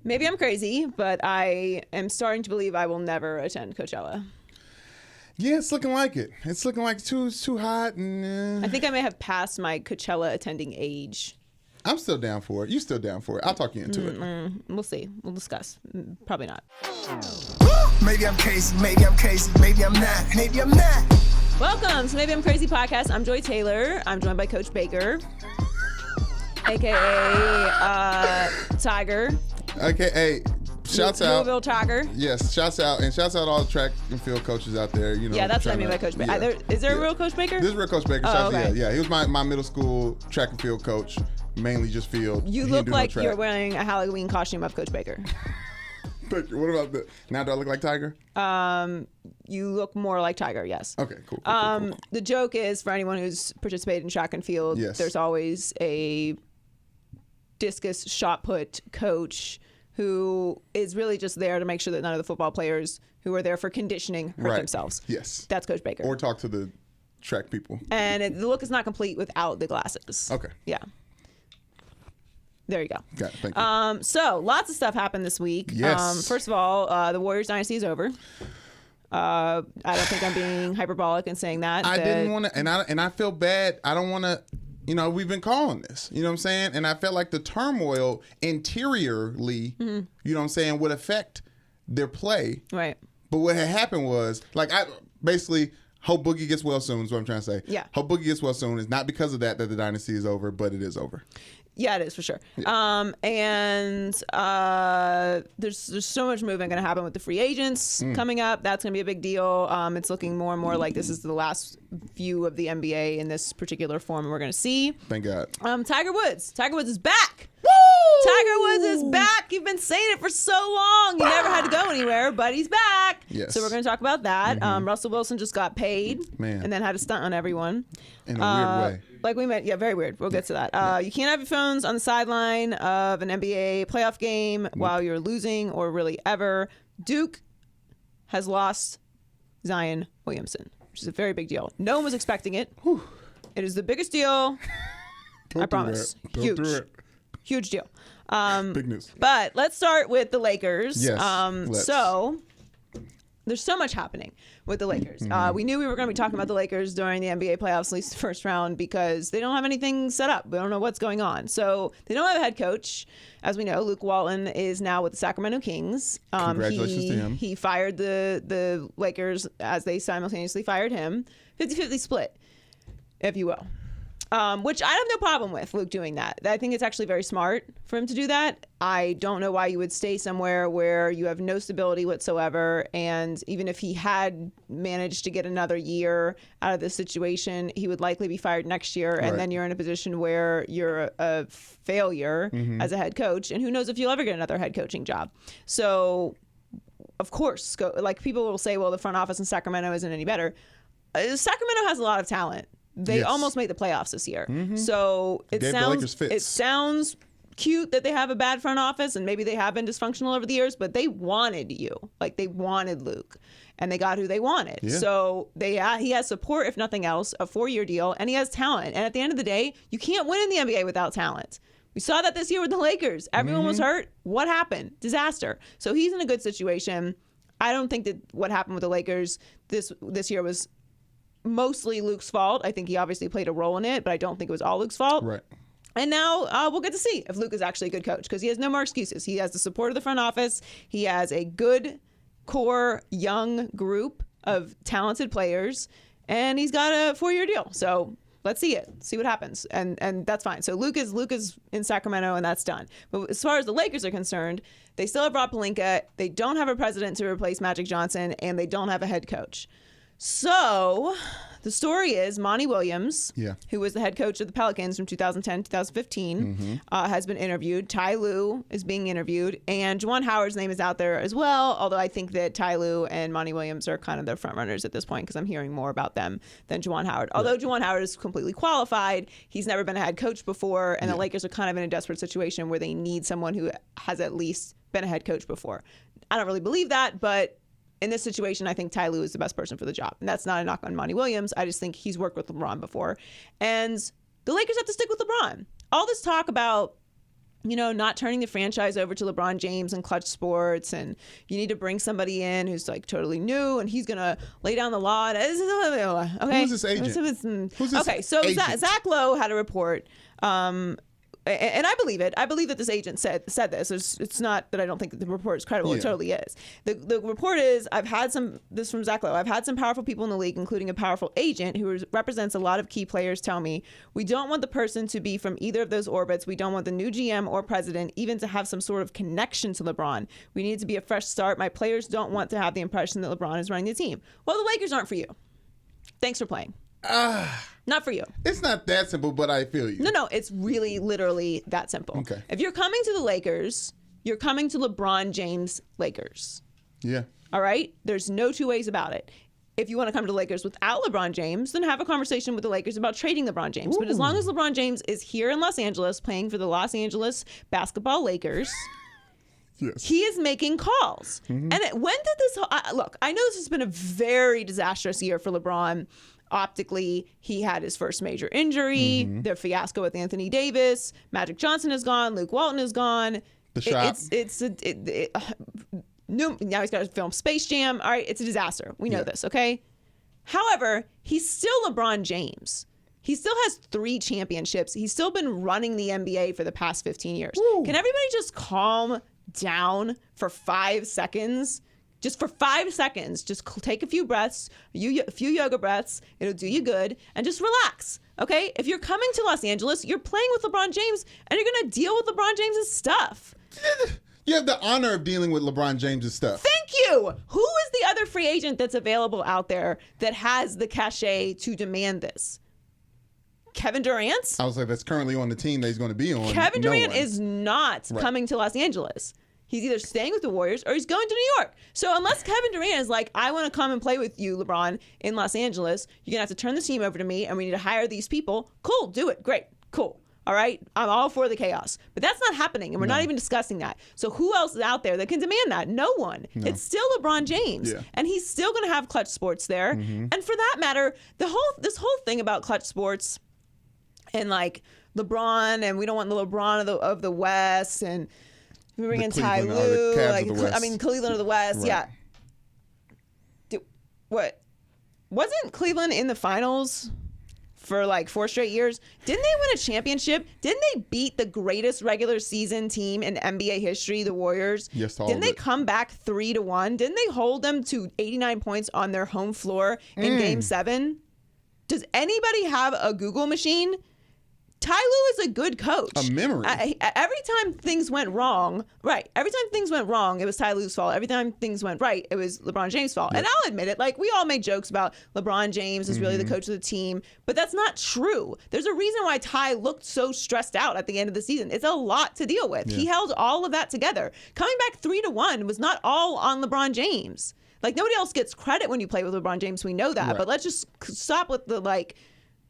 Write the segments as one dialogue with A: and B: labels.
A: Maybe I'm crazy, but I am starting to believe I will never attend Coachella.
B: Yeah, it's looking like it. It's looking like it's too hot. And,
A: I think I may have passed my Coachella attending age.
B: I'm still down for it. You still down for it. I'll talk you into it.
A: We'll see. We'll discuss. Probably not.
C: Maybe I'm crazy. Maybe I'm crazy. Maybe I'm not. Maybe I'm not.
A: Welcome to Maybe I'm Crazy podcast. I'm Joy Taylor. I'm joined by Coach Baker, a.k.a. Tiger.
B: Okay, shouts out.
A: Louisville Tiger.
B: Yes, shouts out. And shouts out all the track and field coaches out there. You know,
A: Yeah, that's what I mean by Coach Baker.
B: Yeah.
A: Is there a real Coach Baker?
B: There's a real Coach Baker.
A: Oh, okay.
B: Yeah. He was my middle school track and field coach, mainly just field.
A: You
B: He
A: look
B: didn't do no
A: like
B: track.
A: you're wearing a Halloween costume of Coach Baker.
B: What about that? Now do I look like Tiger?
A: You look more like Tiger, yes.
B: Okay, cool.
A: The joke is, for anyone who's participated in track and field,
B: Yes.
A: there's always a discus shot put coach who is really just there to make sure that none of the football players who are there for conditioning hurt
B: Right.
A: themselves.
B: Yes.
A: That's Coach Baker.
B: Or talk to the track people.
A: And the look is not complete without the glasses.
B: Okay.
A: Yeah. There you go.
B: Got it. Thank you.
A: So lots of stuff happened this week.
B: Yes.
A: First of all, the Warriors dynasty is over. I don't think I'm being hyperbolic in saying that.
B: I didn't want to, and I feel bad. I don't want to. You know, we've been calling this. You know what I'm saying? And I felt like the turmoil interiorly, you know what I'm saying, would affect their play.
A: Right.
B: But what had happened was, like, I basically hope Boogie gets well soon. Is what I'm trying to say.
A: Yeah.
B: Hope Boogie gets well soon. It's not because of that the dynasty is over, but it is over.
A: Yeah, it is for sure.
B: Yeah.
A: There's so much movement going to happen with the free agents coming up. That's going to be a big deal. It's looking more and more like this is the last view of the NBA in this particular form we're going to see.
B: Thank God.
A: Tiger Woods. Tiger Woods is back.
B: Woo!
A: Tiger Woods is back. You've been saying it for so long. He never had to go anywhere, but he's back.
B: Yes.
A: So we're going to talk about that. Russell Wilson just got paid.
B: Man.
A: And then had a stunt on everyone.
B: In a weird way.
A: Like we met, yeah, very weird. We'll get to that. You can't have your phones on the sideline of an NBA playoff game while you're losing or really ever. Duke has lost Zion Williamson, which is a very big deal. No one was expecting it.
B: Whew.
A: It is the biggest deal. I promise. Huge. Huge deal.
B: Big news.
A: But let's start with the Lakers.
B: Yes, let's.
A: So there's so much happening with the Lakers. We knew we were going to be talking about the Lakers during the NBA playoffs, at least the first round, because they don't have anything set up. We don't know what's going on. So they don't have a head coach. As we know, Luke Walton is now with the Sacramento Kings.
B: Congratulations to him.
A: He fired the Lakers as they simultaneously fired him. 50-50 split, if you will. Which I have no problem with Luke doing that. I think it's actually very smart for him to do that. I don't know why you would stay somewhere where you have no stability whatsoever. And even if he had managed to get another year out of this situation, he would likely be fired next year. And then you're in a position where you're a failure as a head coach. And who knows if you'll ever get another head coaching job. So, of course, like people will say, well, the front office in Sacramento isn't any better. Sacramento has a lot of talent. They almost made the playoffs this year. So it sounds cute that they have a bad front office, and maybe they have been dysfunctional over the years, but they wanted you. Like, they wanted Luke, and they got who they wanted.
B: Yeah.
A: So he has support, if nothing else, a 4-year deal, and he has talent. And at the end of the day, you can't win in the NBA without talent. We saw that this year with the Lakers. Everyone was hurt. What happened? Disaster. So he's in a good situation. I don't think that what happened with the Lakers this year was mostly Luke's fault. I think he obviously played a role in it, but I don't think it was all Luke's fault.
B: Right.
A: And now we'll get to see if Luke is actually a good coach, because he has no more excuses. He has the support of the front office. He has a good core young group of talented players, and he's got a 4-year deal. So let's see what happens, and that's fine. So Luke is in Sacramento, and that's done. But as far as the Lakers are concerned, they still have Rob Pelinka. They don't have a president to replace Magic Johnson, and they don't have a head coach. So the story is Monty Williams, who was the head coach of the Pelicans from 2010 2015, has been interviewed. Ty Lue is being interviewed, and Juwan Howard's name is out there as well, although I think that Ty Lue and Monty Williams are kind of their front runners at this point, because I'm hearing more about them than Juwan Howard. Although Juwan Howard is completely qualified, he's never been a head coach before, and the Lakers are kind of in a desperate situation where they need someone who has at least been a head coach before. I don't really believe that, but in this situation, I think Ty Lue is the best person for the job. And that's not a knock on Monty Williams. I just think he's worked with LeBron before. And the Lakers have to stick with LeBron. All this talk about not turning the franchise over to LeBron James and Clutch Sports, and you need to bring somebody in who's like totally new, and he's gonna lay down the law. Okay,
B: Who's this agent?
A: Okay, so Zach Lowe had a report, and I believe it. I believe that this agent said this. It's not that I don't think that the report is credible.
B: Yeah.
A: It totally is. The report is, this from Zach Lowe. I've had some powerful people in the league, including a powerful agent who represents a lot of key players, tell me, we don't want the person to be from either of those orbits. We don't want the new GM or president even to have some sort of connection to LeBron. We need it to be a fresh start. My players don't want to have the impression that LeBron is running the team. Well, the Lakers aren't for you. Thanks for playing. Not for you.
B: It's not that simple, but I feel you.
A: No, it's really literally that simple.
B: Okay.
A: If you're coming to the Lakers, you're coming to LeBron James Lakers.
B: Yeah.
A: All right? There's no two ways about it. If you want to come to the Lakers without LeBron James, then have a conversation with the Lakers about trading LeBron James. Ooh. But as long as LeBron James is here in Los Angeles playing for the Los Angeles basketball Lakers, yes, he is making calls. Mm-hmm. And when did this... look, I know this has been a very disastrous year for LeBron. Optically, he had his first major injury, their fiasco with Anthony Davis, Magic Johnson is gone, Luke Walton is gone.
B: The shop.
A: Now he's got to film Space Jam. All right, it's a disaster. We know this, okay? However, he's still LeBron James. He still has 3 championships. He's still been running the NBA for the past 15 years. Ooh. Can everybody just calm down for 5 seconds? Just for 5 seconds, just take a few breaths, a few yoga breaths. It'll do you good. And just relax, okay? If you're coming to Los Angeles, you're playing with LeBron James, and you're going to deal with LeBron James's stuff.
B: You have the honor of dealing with LeBron James's stuff.
A: Thank you. Who is the other free agent that's available out there that has the cachet to demand this? Kevin Durant?
B: I was like, that's currently on the team that he's going to be on.
A: Kevin Durant is not coming to Los Angeles. He's either staying with the Warriors or he's going to New York. So unless Kevin Durant is like, I want to come and play with you, LeBron, in Los Angeles, you're going to have to turn the team over to me and we need to hire these people. Cool, do it. Great, cool. All right, I'm all for the chaos. But that's not happening, and we're not even discussing that. So who else is out there that can demand that? No one. No. It's still LeBron James, and he's still going to have Clutch Sports there. And for that matter, this whole thing about Clutch Sports and like LeBron, and we don't want the LeBron of the West, and we bring in Ty Lue, Cleveland of the West,
B: right.
A: What? Wasn't Cleveland in the finals for like 4 straight years? Didn't they win a championship? Didn't they beat the greatest regular season team in NBA history, the Warriors?
B: Yes, all
A: Didn't
B: of
A: they
B: it.
A: come back 3-1? Didn't they hold them to 89 points on their home floor in Game 7? Does anybody have a Google machine? Ty Lue is a good coach.
B: A memory.
A: Every time things went wrong, it was Ty Lue's fault. Every time things went right, it was LeBron James' fault. Yep. And I'll admit it, like we all make jokes about LeBron James is really the coach of the team, but that's not true. There's a reason why Ty looked so stressed out at the end of the season. It's a lot to deal with. Yeah. He held all of that together. Coming back 3-1 was not all on LeBron James. Like nobody else gets credit when you play with LeBron James. We know that,
B: right.
A: But let's just stop with the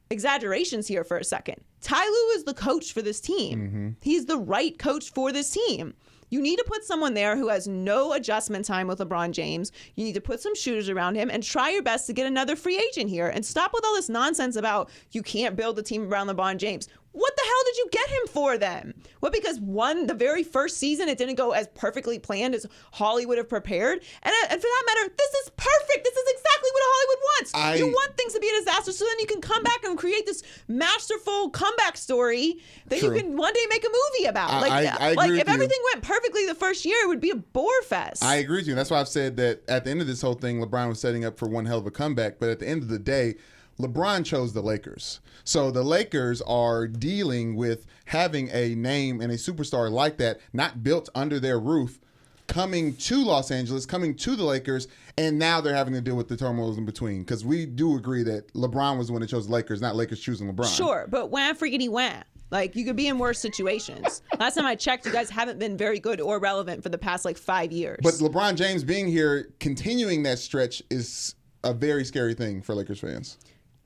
A: exaggerations here for a second. Ty Lue is the coach for this team. He's the right coach for this team. You need to put someone there who has no adjustment time with LeBron James. You need to put some shooters around him and try your best to get another free agent here. And stop with all this nonsense about you can't build a team around LeBron James. What the hell did you get him for then? What, because the very first season, it didn't go as perfectly planned as Hollywood have prepared? And for that matter, this is perfect. This is exactly what Hollywood wants. You want things to be a disaster so then you can come back and create this masterful comeback story that you can one day make a movie about.
B: I agree with
A: if
B: you.
A: Everything went perfectly the first year, it would be a bore fest.
B: I agree with you. That's why I've said that at the end of this whole thing, LeBron was setting up for one hell of a comeback. But at the end of the day, LeBron chose the Lakers. So the Lakers are dealing with having a name and a superstar like that, not built under their roof, coming to Los Angeles, coming to the Lakers, and now they're having to deal with the turmoils in between. Because we do agree that LeBron was the one that chose the Lakers, not Lakers choosing LeBron.
A: Sure, but wah freaking wah. Like, you could be in worse situations. Last time I checked, you guys haven't been very good or relevant for the past, 5 years.
B: But LeBron James being here, continuing that stretch, is a very scary thing for Lakers fans.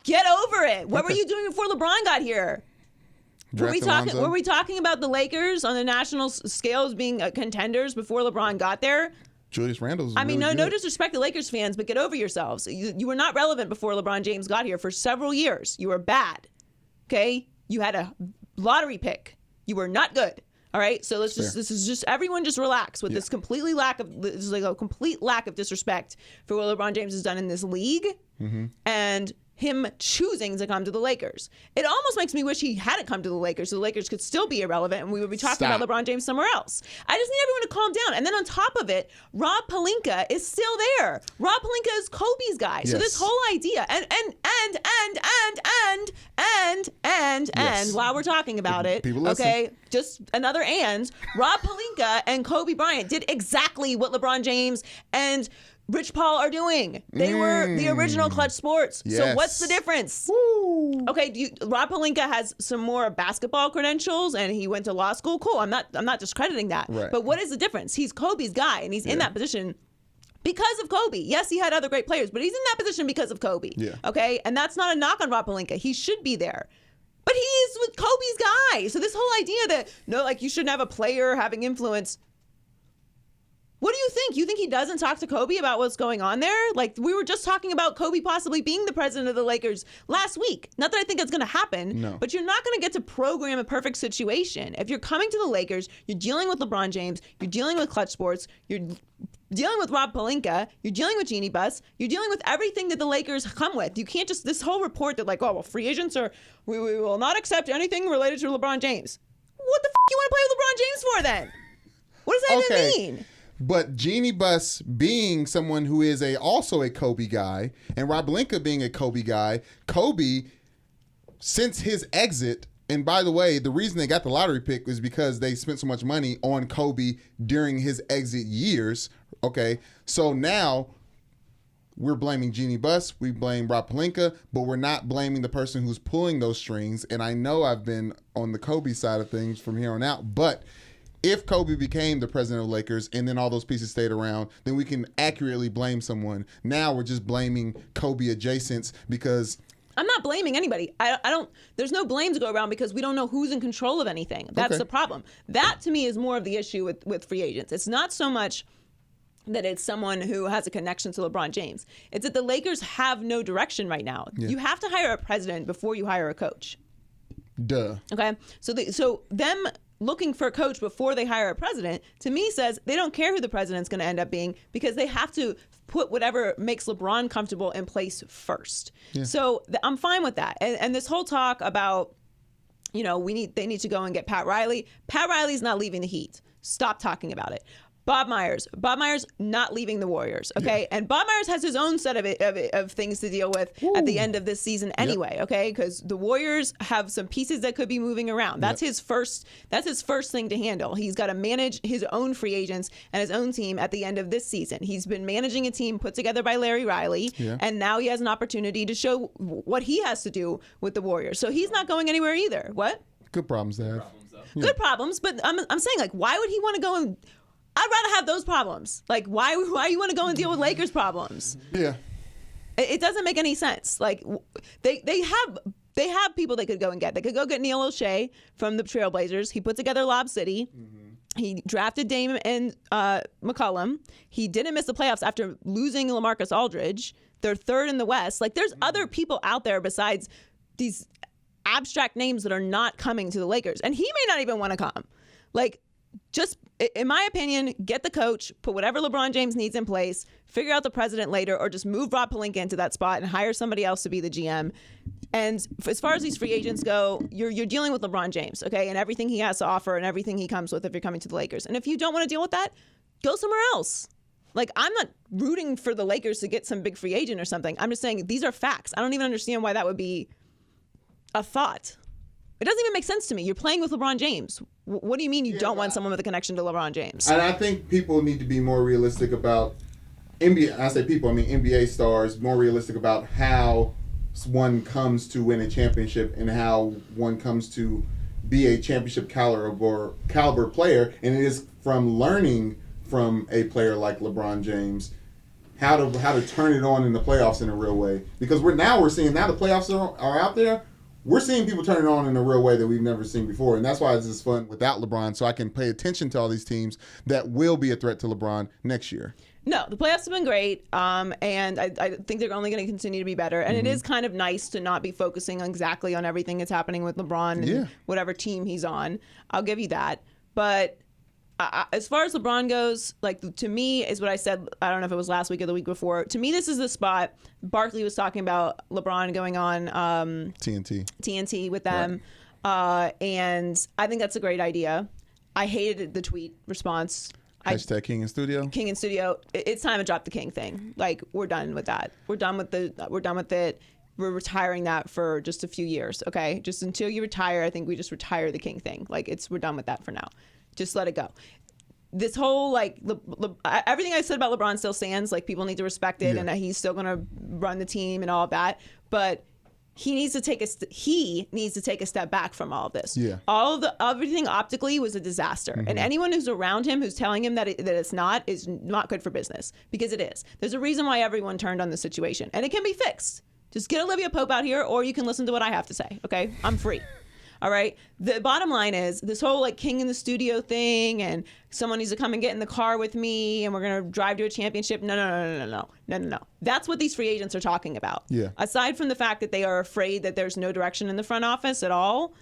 A: Get over it. What were you doing before LeBron got here? Were we talking about the Lakers on the national scale as being contenders before LeBron got there?
B: Julius Randle's
A: no disrespect to Lakers fans, but get over yourselves. You were not relevant before LeBron James got here for several years. You were bad. Okay? You had a lottery pick. You were not good. All right, so this is just everyone just relax with this a complete lack of disrespect for what LeBron James has done in this league, and him choosing to come to the Lakers. It almost makes me wish he hadn't come to the Lakers so the Lakers could still be irrelevant and we would be talking about LeBron James somewhere else. I just need everyone to calm down. And then on top of it, Rob Pelinka is still there. Rob Pelinka is Kobe's guy. So this whole idea and while we're talking about it, okay, just another and, Rob Pelinka and Kobe Bryant did exactly what LeBron James and Rich Paul are doing. They were the original Clutch Sports.
B: Yes.
A: So what's the difference?
B: Woo.
A: Okay, Rob Pelinka has some more basketball credentials and he went to law school. Cool. I'm not discrediting that.
B: Right.
A: But what is the difference? He's Kobe's guy and he's in that position because of Kobe. Yes, he had other great players, but he's in that position because of Kobe.
B: Yeah.
A: Okay? And that's not a knock on Rob Pelinka. He should be there. But he is with Kobe's guy. So this whole idea that you shouldn't have a player having influence. What do you think? You think he doesn't talk to Kobe about what's going on there? Like, we were just talking about Kobe possibly being the president of the Lakers last week. Not that I think that's going to happen, but you're not going to get to program a perfect situation. If you're coming to the Lakers, you're dealing with LeBron James, you're dealing with Clutch Sports, you're dealing with Rob Pelinka, you're dealing with Jeannie Buss, you're dealing with everything that the Lakers come with. You can't just, this whole report that free agents we will not accept anything related to LeBron James. What the you want to play with LeBron James for then? What does that even mean?
B: But Jeannie Buss being someone who is also a Kobe guy, and Rob Pelinka being a Kobe guy, Kobe, since his exit, and by the way, the reason they got the lottery pick was because they spent so much money on Kobe during his exit years. Okay, so now we're blaming Jeannie Buss, we blame Rob Pelinka, but we're not blaming the person who's pulling those strings. And I know I've been on the Kobe side of things from here on out, but if Kobe became the president of the Lakers and then all those pieces stayed around, then we can accurately blame someone. Now we're just blaming Kobe adjacents because
A: I'm not blaming anybody. I don't. There's no blame to go around because we don't know who's in control of anything. That's the problem. That to me is more of the issue with free agents. It's not so much that it's someone who has a connection to LeBron James. It's that the Lakers have no direction right now. You have to hire a president before you hire a coach.
B: Duh.
A: Okay. So them looking for a coach before they hire a president, to me says they don't care who the president's going to end up being because they have to put whatever makes LeBron comfortable in place first. Yeah. So I'm fine with that. And this whole talk about, they need to go and get Pat Riley. Pat Riley's not leaving the Heat. Stop talking about it. Bob Myers not leaving the Warriors, okay? Yeah. And Bob Myers has his own set of things to deal with at the end of this season anyway, okay? Because the Warriors have some pieces that could be moving around. That's his first thing to handle. He's got to manage his own free agents and his own team at the end of this season. He's been managing a team put together by Larry Riley, and now he has an opportunity to show what he has to do with the Warriors. So he's not going anywhere either. What?
B: Good problems to have.
A: Good problems, but I'm saying, why would he want to go and... I'd rather have those problems. Why you want to go and deal with Lakers problems?
B: Yeah.
A: It doesn't make any sense. They have people they could go and get. They could go get Neil O'Shea from the Trailblazers. He put together Lob City. He drafted Dame and McCollum. He didn't miss the playoffs after losing LaMarcus Aldridge. They're third in the West. There's other people out there besides these abstract names that are not coming to the Lakers. And he may not even want to come. Just, in my opinion, get the coach, put whatever LeBron James needs in place, figure out the president later, or just move Rob Pelinka into that spot and hire somebody else to be the GM. And as far as these free agents go, you're dealing with LeBron James, okay, and everything he has to offer and everything he comes with if you're coming to the Lakers. And if you don't want to deal with that, go somewhere else. I'm not rooting for the Lakers to get some big free agent or something. I'm just saying these are facts. I don't even understand why that would be a thought. It doesn't even make sense to me. You're playing with LeBron James. What do you mean you don't want someone with a connection to LeBron James?
B: And I think people need to be more realistic about NBA. I say people, I mean NBA stars, more realistic about how one comes to win a championship and how one comes to be a championship caliber player. And it is from learning from a player like LeBron James how to turn it on in the playoffs in a real way. Because we're seeing now the playoffs are out there. We're seeing people turn it on in a real way that we've never seen before. And that's why it's just fun without LeBron, so I can pay attention to all these teams that will be a threat to LeBron next year.
A: No, the playoffs have been great, and I think they're only going to continue to be better. And it is kind of nice to not be focusing exactly on everything that's happening with LeBron and whatever team he's on. I'll give you that. But as far as LeBron goes, like, to me is what I said. I don't know if it was last week or the week before. To me, this is the spot. Barkley was talking about LeBron going on TNT with them. Right. And I think that's a great idea. I hated the tweet response.
B: Hashtag King in Studio.
A: King in Studio. It's time to drop the King thing. Like, we're done with that. We're done with it. We're retiring that for just a few years. Okay, just until you retire, I think we just retire the King thing. Like, we're done with that for now. Just let it go. This whole, like, everything I said about LeBron still stands. Like, people need to respect it, and that he's still going to run the team and all of that. But he needs to take a step back from all of this. Yeah. Everything optically was a disaster. Mm-hmm. And anyone who's around him who's telling him that it's not is not good for business, because it is. There's a reason why everyone turned on the situation, and it can be fixed. Just get Olivia Pope out here, or you can listen to what I have to say. Okay, I'm free. All right. The bottom line is this whole, like, King in the Studio thing, and someone needs to come and get in the car with me, and we're going to drive to a championship. No. That's what these free agents are talking about. Yeah. Aside from the fact that they are afraid that there's no direction in the front office at all,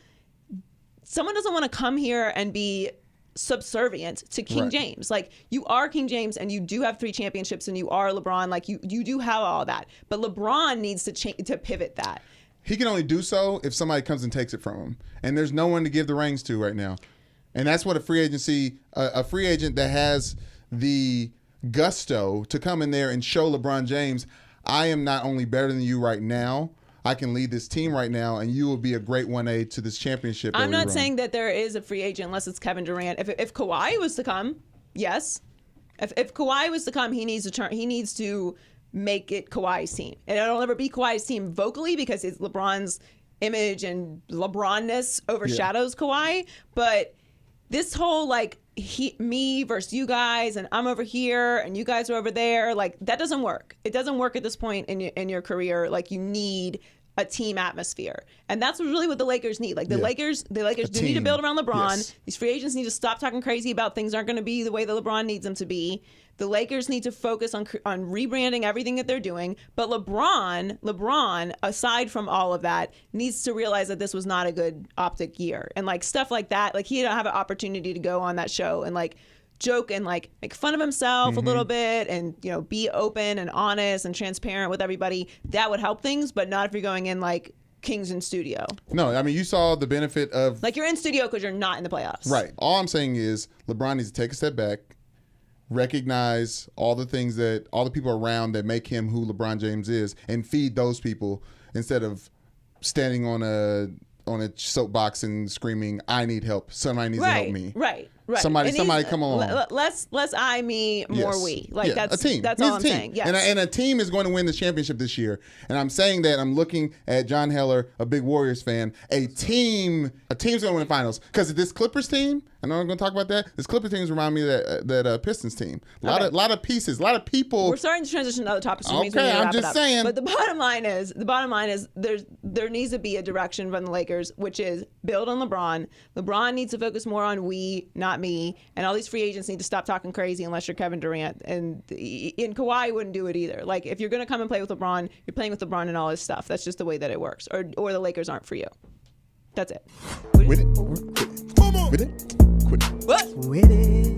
A: someone doesn't want to come here and be subservient to King James. Like, you are King James, and you do have 3 championships, and you are LeBron. Like, you do have all that. But LeBron needs to pivot that.
B: He can only do so if somebody comes and takes it from him. And there's no one to give the reins to right now. And that's what a free agent that has the gusto to come in there and show LeBron James, I am not only better than you right now, I can lead this team right now, and you will be a great 1A to this championship.
A: I'm not saying that there is a free agent unless it's Kevin Durant. If Kawhi was to come, yes. If Kawhi was to come, he needs to make it Kawhi's team. And it'll never be Kawhi's team vocally, because it's LeBron's image and LeBron-ness overshadows Kawhi. But this whole, like, me versus you guys, and I'm over here and you guys are over there, like, that doesn't work. It doesn't work at this point in your career. Like, you need a team atmosphere. And that's really what the Lakers need. Like, the Lakers do need to build around LeBron. Yes. These free agents need to stop talking crazy about things aren't going to be the way that LeBron needs them to be. The Lakers need to focus on rebranding everything that they're doing. But LeBron, aside from all of that, needs to realize that this was not a good optic year. And, like, stuff like that, like, he didn't have an opportunity to go on that show and, like, joke and, like, make fun of himself a little bit, and, you know, be open and honest and transparent with everybody. That would help things, but not if you're going in like Kings in Studio. No,
B: I mean, you saw the benefit of,
A: like, you're in studio because you're not in the playoffs.
B: Right. All I'm saying is LeBron needs to take a step back, recognize all the things that all the people around that make him who LeBron James is, and feed those people instead of standing on a soapbox and screaming, I need help. Somebody needs to help me.
A: Right.
B: Somebody come along.
A: Less I, me, more we. Like, that's
B: a team.
A: That's all I'm saying. Yes.
B: And a team is going to win the championship this year. And I'm saying that I'm looking at John Heller, a big Warriors fan. A team's going to win the finals. Because this Clippers team, I know I'm going to talk about that. This Clippers team remind me of that Pistons team. A lot of pieces, a lot of people.
A: We're starting to transition to other topics.
B: Okay, I'm just saying.
A: But the bottom line is there needs to be a direction from the Lakers, which is build on LeBron. LeBron needs to focus more on we, not me. And all these free agents need to stop talking crazy unless you're Kevin Durant. And Kawhi wouldn't do it either. Like, if you're going to come and play with LeBron, you're playing with LeBron and all his stuff. That's just the way that it works. Or the Lakers aren't for you. That's it.
B: With it.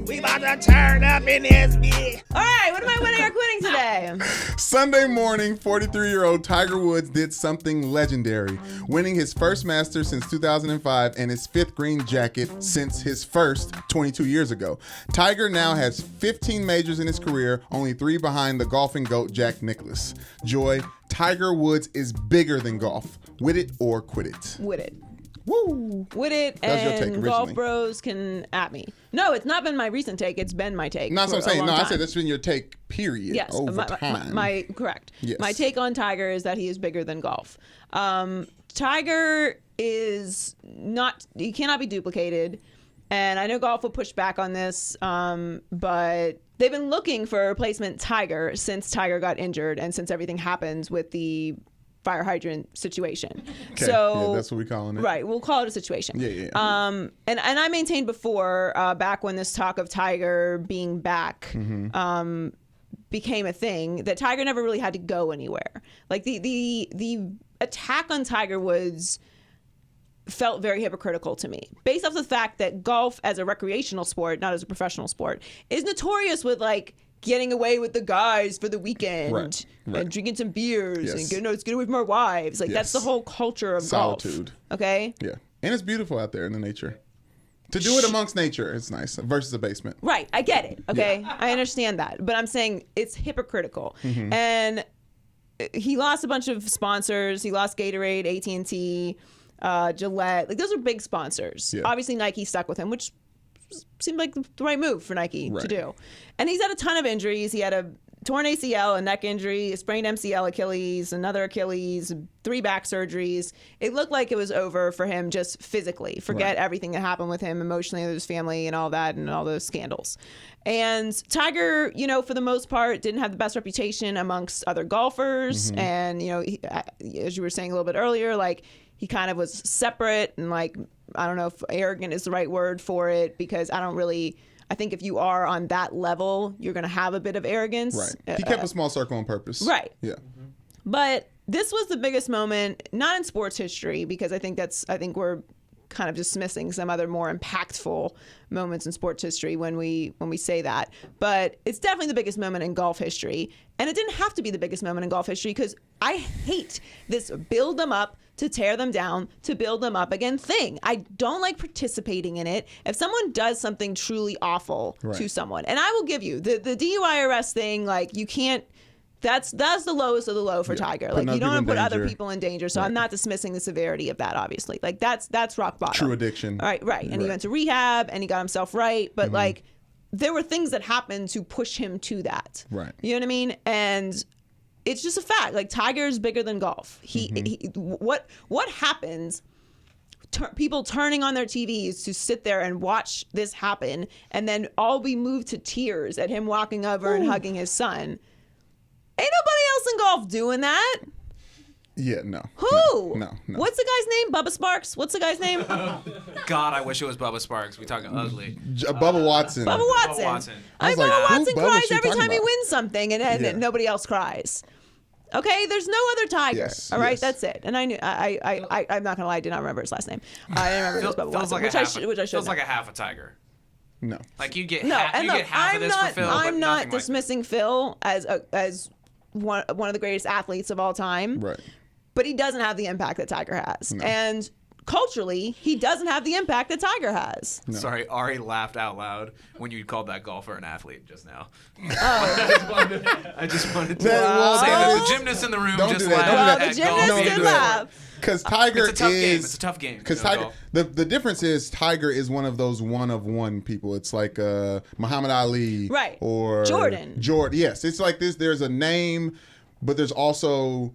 D: We about to turn up in this bitch.
A: All right, what am I winning or quitting today?
B: Sunday morning, 43-year-old Tiger Woods did something legendary, winning his first Masters since 2005 and his 5th green jacket since his first 22 years ago. Tiger now has 15 majors in his career, only 3 behind the golfing GOAT Jack Nicklaus. Joy, Tiger Woods is bigger than golf. With it or quit it?
A: With it.
B: Woo!
A: With it, and golf bros can at me. No, it's not been my recent take. It's been my take.
B: No, that's what I'm saying. No, I said that's been your take, period.
A: Yes,
B: over time.
A: Correct.
B: Yes.
A: My take on Tiger is that he is bigger than golf. Tiger is not, he cannot be duplicated. And I know golf will push back on this, but they've been looking for a replacement Tiger since Tiger got injured and since everything happens with the fire hydrant situation.
B: Okay.
A: So
B: yeah, that's what we're calling it.
A: Right, we'll call it a situation.
B: Yeah.
A: And I maintained before, back when this talk of Tiger being back became a thing, that Tiger never really had to go anywhere. Like the attack on Tiger Woods felt very hypocritical to me, based off the fact that golf as a recreational sport, not as a professional sport, is notorious with like getting away with the guys for the weekend and drinking some beers and getting away from our wives. Like that's the whole culture of
B: solitude.
A: Golf. Okay.
B: Yeah, and it's beautiful out there in the nature. To do it amongst nature, it's nice versus a basement.
A: Right, I get it. Okay, I understand that, but I'm saying it's hypocritical. And he lost a bunch of sponsors. He lost Gatorade, AT&T, Gillette. Like those are big sponsors. Yeah. Obviously, Nike stuck with him, which seemed like the right move for Nike to do. And he's had a ton of injuries. He had a torn ACL, a neck injury, a sprained MCL, Achilles, another Achilles, 3 back surgeries. It looked like it was over for him just physically. Forget everything that happened with him emotionally, with his family and all that and all those scandals. And Tiger, you know, for the most part, didn't have the best reputation amongst other golfers. And, you know, he, as you were saying a little bit earlier, like he kind of was separate and like, I don't know if arrogant is the right word for it, because I think if you are on that level, you're going to have a bit of arrogance.
B: Right. He kept a small circle on purpose.
A: Right.
B: Yeah.
A: But this was the biggest moment, not in sports history, because I think we're kind of dismissing some other more impactful moments in sports history when we say that. But it's definitely the biggest moment in golf history. And it didn't have to be the biggest moment in golf history, because I hate this build them up to tear them down, to build them up again thing. I don't like participating in it. If someone does something truly awful to someone, and I will give you the DUI arrest thing, like you can't, that's the lowest of the low for Tiger. Like you don't want to put other people in danger. So I'm not dismissing the severity of that, obviously. Like that's rock bottom.
B: True addiction.
A: Right. And he went to rehab and he got himself right. But like there were things that happened to push him to that.
B: Right.
A: You know what I mean? And it's just a fact. Like Tiger is bigger than golf. What happens? People turning on their TVs to sit there and watch this happen, and then all be moved to tears at him walking over and hugging his son. Ain't nobody else in golf doing that.
B: Yeah, no.
A: Who?
B: No.
A: What's the guy's name? Bubba Sparks? What's the guy's name?
E: God, I wish it was Bubba Sparks. We talking ugly.
B: Bubba Watson.
A: Bubba Watson. Bubba Watson cries every time he wins something, and nobody else cries. Okay, there's no other Tiger.
B: Yes,
A: all right, that's it. And I knew I'm not gonna lie, I did not remember his last name. I didn't remember it was Bubba Watson, which I should.
E: Feels like a half a Tiger.
B: No.
E: Like you get half of this for Phil.
A: I'm not dismissing Phil as one of the greatest athletes of all time.
B: Right.
A: But he doesn't have the impact that Tiger has.
B: No.
A: And culturally, he doesn't have the impact that Tiger has.
B: No.
E: Sorry, Ari laughed out loud when you called that golfer an athlete just now.
A: Oh.
E: I just wanted to say that the gymnast in the room just laughed at
A: the
E: golf.
A: gymnast did laugh.
B: Because Tiger
E: It's a tough game.
B: Because Tiger, the difference is Tiger is one of those one-of-one people. It's like Muhammad Ali,
A: right?
B: Or
A: Jordan.
B: Yes, it's like this. There's a name, but there's also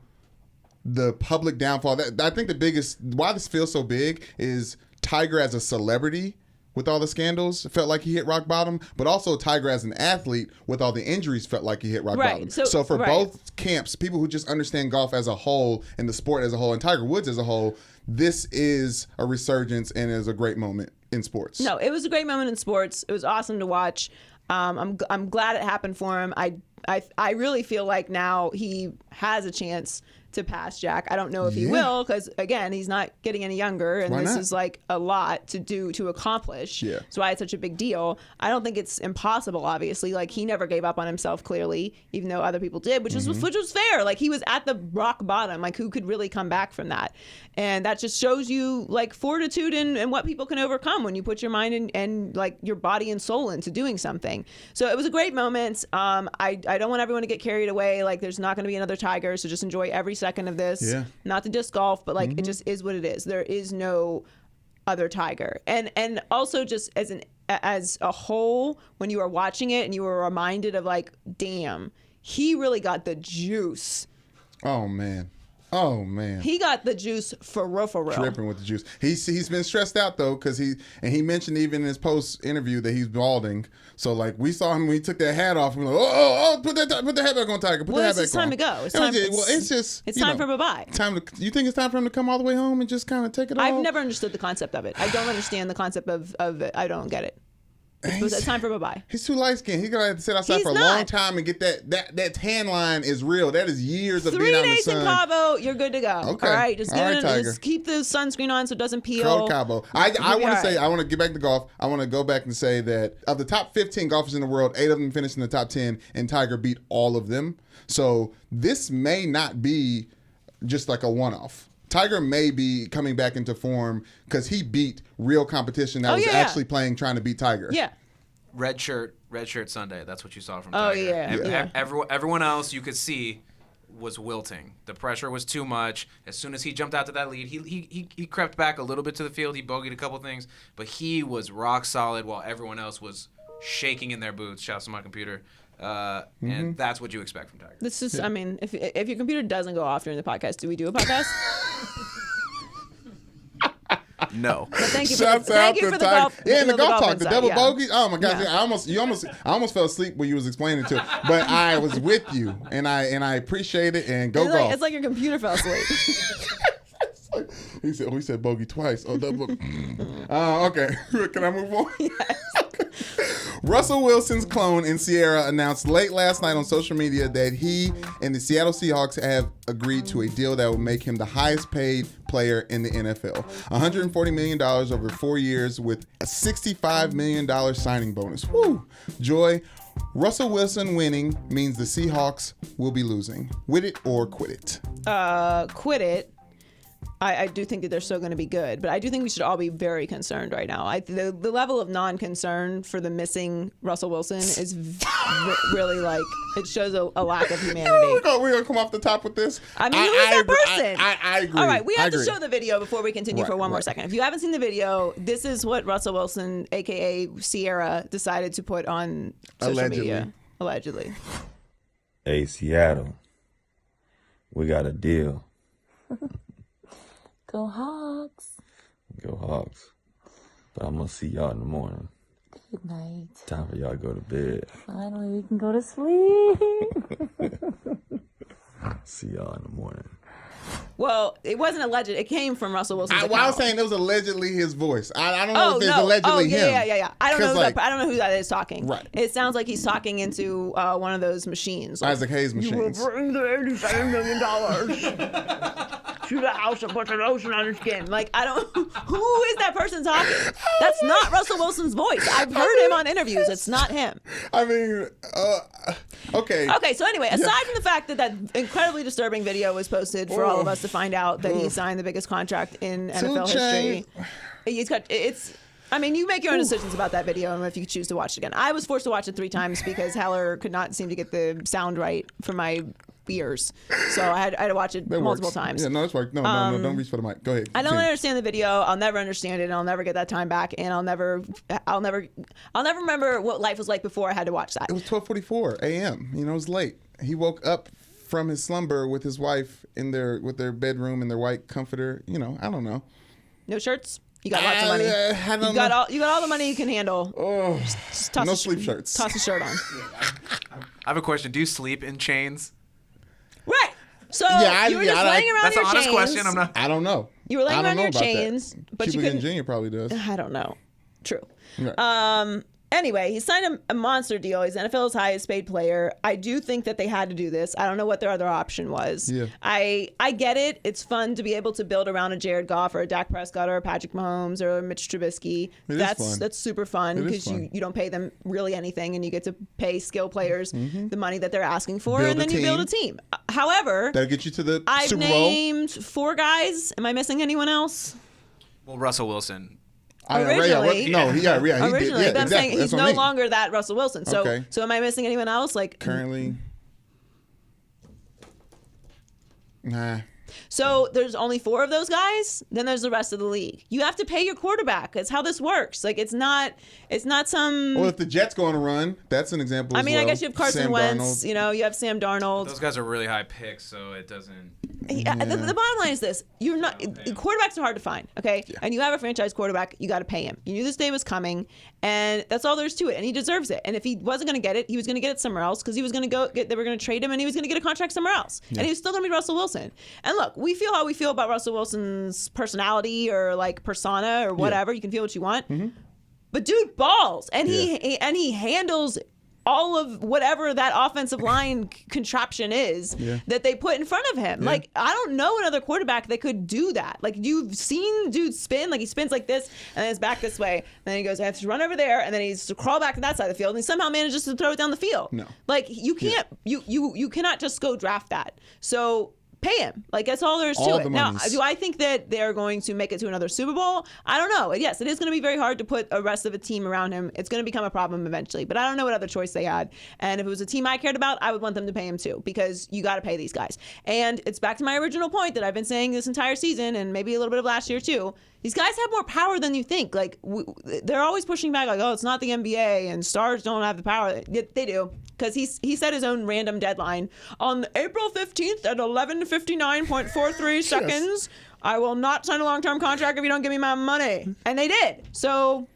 B: the public downfall. I think the biggest why this feels so big is Tiger as a celebrity with all the scandals felt like he hit rock bottom, but also Tiger as an athlete with all the injuries felt like he hit rock bottom. So for both camps, people who just understand golf as a whole and the sport as a whole and Tiger Woods as a whole, this is a resurgence and is a great moment in sports.
A: No, it was a great moment in sports. It was awesome to watch. I'm glad it happened for him. I really feel like now he has a chance to pass Jack. I don't know if he will, because again, he's not getting any younger, and this is like a lot to accomplish. Yeah. That's why it's such a big deal. I don't think it's impossible. Obviously, like he never gave up on himself. Clearly, even though other people did, which was fair. Like he was at the rock bottom. Like who could really come back from that? And that just shows you like fortitude and what people can overcome when you put your mind and like your body and soul into doing something. So it was a great moment. I don't want everyone to get carried away. Like there's not going to be another Tiger, so just enjoy every second of this. Yeah. Not to disc golf, but like it just is what it is. There is no other Tiger. And also just as a whole, when you are watching it and you were reminded of like, damn, he really got the juice.
B: Oh man.
A: He got the juice for real.
B: Tripping with the juice. He's been stressed out though, because he mentioned even in his post interview that he's balding. So like we saw him when he took that hat off. And we're like, put the hat back on, Tiger. Put the hat back on.
A: It's time to go. It's time for bye-bye.
B: You think it's time for him to come all the way home and just kind of take it off?
A: I've never understood the concept of it. I don't understand the concept of it. I don't get it. It's time for bye-bye.
B: He's too light skinned. He's gonna have to sit outside for a long time and get that tan line is real. That is years of being out in the sun.
A: 3 days in Cabo, you're good to go.
B: Okay.
A: All right, just
B: Tiger.
A: just keep the sunscreen on so it doesn't peel.
B: Go to Cabo. I want to say, I want to get back to golf. I want to go back and say that of the top 15 golfers in the world, 8 of them finished in the top 10, and Tiger beat all of them. So this may not be just like a one-off. Tiger may be coming back into form because he beat real competition that was actually playing, trying to beat Tiger.
A: Yeah.
E: Red shirt Sunday. That's what you saw from
A: Oh,
E: Tiger.
A: yeah.
E: Everyone else you could see was wilting. The pressure was too much. As soon as he jumped out to that lead, he crept back a little bit to the field. He bogeyed a couple things, but he was rock solid while everyone else was shaking in their boots. Shouts to my computer. And that's what you expect from Tiger.
A: This is, I mean, if your computer doesn't go off during the podcast, do we do a podcast?
E: No.
A: But thank you
B: Shouts out to Tiger. Yeah, in the golf talk, the double bogey. Oh my gosh,
A: Yeah.
B: I almost fell asleep when you was explaining it to it, but I was with you, and I appreciate it. And go golf.
A: It's like your computer fell asleep.
B: He said bogey twice. Oh, double. Okay. Can I move on?
A: Yes.
B: Russell Wilson's clone in Sierra announced late last night on social media that he and the Seattle Seahawks have agreed to a deal that will make him the highest paid player in the NFL. $140 million over 4 years with a $65 million signing bonus. Woo! Joy. Russell Wilson winning means the Seahawks will be losing. Wit it or quit it?
A: Quit it. I do think that they're still going to be good, but I do think we should all be very concerned right now. The level of non-concern for the missing Russell Wilson is really like, it shows a lack of humanity.
B: We're going to come off the top with this.
A: I mean, who is that person?
B: I agree.
A: All right, we have to show the video before we continue for one more second. If you haven't seen the video, this is what Russell Wilson, a.k.a. Sierra, decided to put on social media. Allegedly.
F: Hey, Seattle, we got a deal.
G: Go Hawks.
F: Go Hawks. But I'm going to see y'all in the morning.
G: Good night.
F: Time for y'all to go to bed.
G: Finally, we can go to sleep.
F: See y'all in the morning.
A: Well, it wasn't alleged. It came from Russell Wilson's account.
B: I was saying it was allegedly his voice. I don't know if it's allegedly him.
A: Yeah. I don't know. I don't know who that is talking.
B: Right.
A: It sounds like he's talking into one of those machines. Like,
B: Isaac Hayes machines.
A: You will bring the $87 million to the house and put the lotion on his skin. Like, I don't. Who is that person talking? That's not Russell Wilson's voice. I've heard him on interviews. It's not him.
B: I mean, okay.
A: Okay, so anyway, aside from the fact that incredibly disturbing video was posted for all of us to find out that he signed the biggest contract in NFL history. I mean, you make your own decisions about that video and if you choose to watch it again. I was forced to watch it 3 times because Heller could not seem to get the sound right for my ears. So I had to watch it multiple times.
B: Yeah, no, it's work. No, don't reach for the mic. Go ahead.
A: I don't understand the video. I'll never understand it, and I'll never get that time back. And I'll never remember what life was like before I had to watch that.
B: It was 12:44 a.m. You know, it was late. He woke up from his slumber with his wife with their bedroom in their white comforter. You know, I don't know.
A: No shirts. You got lots of money. You got all the money you can handle.
B: Oh,
A: just toss
B: sleep shirts.
A: Toss a shirt on.
E: I have a question. Do you sleep in chains?
A: Right. So you were just laying around
E: that's
A: your
E: an honest
A: chains.
E: question.
B: I don't know.
A: You were laying around your chains, but you couldn't.
B: Jr. probably does.
A: I don't know. True.
B: Right.
A: Anyway, he signed a monster deal. He's NFL's highest paid player. I do think that they had to do this. I don't know what their other option was.
B: Yeah.
A: I get it. It's fun to be able to build around a Jared Goff or a Dak Prescott or a Patrick Mahomes or a Mitch Trubisky. That's super fun because you don't pay them really anything and you get to pay skill players the money that they're asking for and then you build a team. However,
B: that'll get you to the
A: I've
B: Super Bowl.
A: named 4 guys. Am I missing anyone else?
E: Well, Russell Wilson.
A: Originally,
B: but
A: I'm saying he's no longer that Russell Wilson. So, so am I missing anyone else? Like
B: currently, nah.
A: So there's only 4 of those guys. Then there's the rest of the league. You have to pay your quarterback. That's how this works. Like it's not some.
B: Well, if the Jets going to run, that's an example.
A: I mean, I guess you have Carson
B: Sam
A: Wentz.
B: Darnold.
A: You know, you have Sam Darnold.
E: Those guys are really high picks, so it doesn't.
A: Yeah. The bottom line is this: you're not quarterbacks are hard to find, okay? Yeah. And you have a franchise quarterback, you got to pay him. You knew this day was coming, and that's all there is to it. And he deserves it. And if he wasn't going to get it, he was going to get it somewhere else because he was going to they were going to trade him, and he was going to get a contract somewhere else. Yeah. And he was still going to be Russell Wilson. And look, we feel how we feel about Russell Wilson's personality or like persona or whatever. You can feel what you want. Mm-hmm. But dude balls, and he handles all of whatever that offensive line contraption is that they put in front of him.
B: Yeah.
A: Like, I don't know another quarterback that could do that. Like, you've seen dude spin, like he spins like this and then his back this way, and then he goes, I have to run over there, and then he's to crawl back to that side of the field, and he somehow manages to throw it down the field.
B: No.
A: Like, you can't, you cannot just go draft that. So pay him. Like, that's all there is
B: All
A: to
B: the
A: it. Now,
B: monies.
A: do I think that they're going to make it to another Super Bowl? I don't know. And yes, it is going to be very hard to put a rest of a team around him. It's going to become a problem eventually. But I don't know what other choice they had. And if it was a team I cared about, I would want them to pay him too, because you got to pay these guys. And it's back to my original point that I've been saying this entire season, and maybe a little bit of last year too. These guys have more power than you think. Like, they're always pushing back, like, oh, it's not the NBA and stars don't have the power. They do. Because he set his own random deadline on April 15th at 11:59.43 seconds. I will not sign a long-term contract if you don't give me my money. And they did. So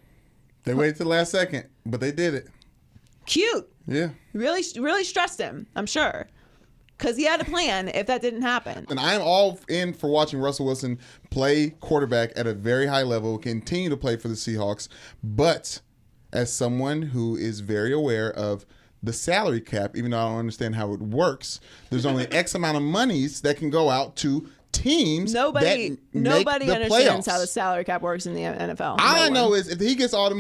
B: They waited to the last second, but they did it.
A: cute.
B: Yeah.
A: Really stressed him, I'm sure. Because he had a plan if that didn't happen.
B: And I'm all in for watching Russell Wilson play quarterback at a very high level, continue to play for the Seahawks. But as someone who is very aware of the salary cap, even though I don't understand how it works, there's only X amount of monies that can go out to teams
A: Nobody
B: that make the
A: understands
B: playoffs.
A: how the salary cap works in the NFL.
B: All I
A: No one.
B: know is if he gets all the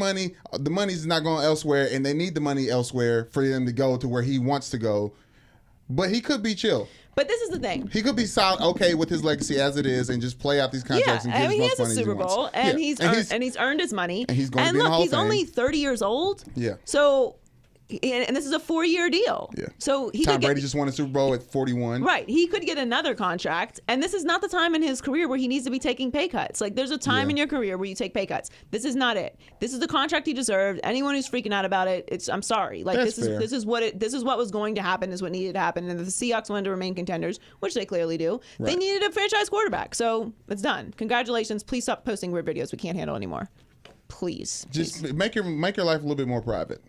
B: money's not going elsewhere, and they need the money elsewhere for him to go to where he wants to go. But he could be chill.
A: But this is the thing.
B: He could be solid, okay with his legacy as it is, and just play out these contracts and get
A: I mean,
B: as
A: he
B: much
A: has
B: money
A: a Super
B: as he wants.
A: Bowl, and
B: Yeah.
A: he's earned his money.
B: And he's gonna be in the
A: look,
B: Hall of
A: he's
B: Fame.
A: only 30 years old.
B: Yeah.
A: So, and this is a 4-year deal.
B: Yeah.
A: So he
B: Tom
A: could get,
B: Brady just won a Super Bowl at 41.
A: right. He could get another contract, and this is not the time in his career where he needs to be taking pay cuts. Like, there's a time in your career where you take pay cuts. This is not it. This is the contract he deserved. Anyone who's freaking out about it, I'm sorry. Like,
B: That's
A: this
B: fair.
A: is what was going to happen, is what needed to happen. And if the Seahawks wanted to remain contenders, which they clearly do, they
B: Right.
A: needed a franchise quarterback. So it's done. Congratulations. Please stop posting weird videos we can't handle anymore. Please.
B: Just make your life a little bit more private.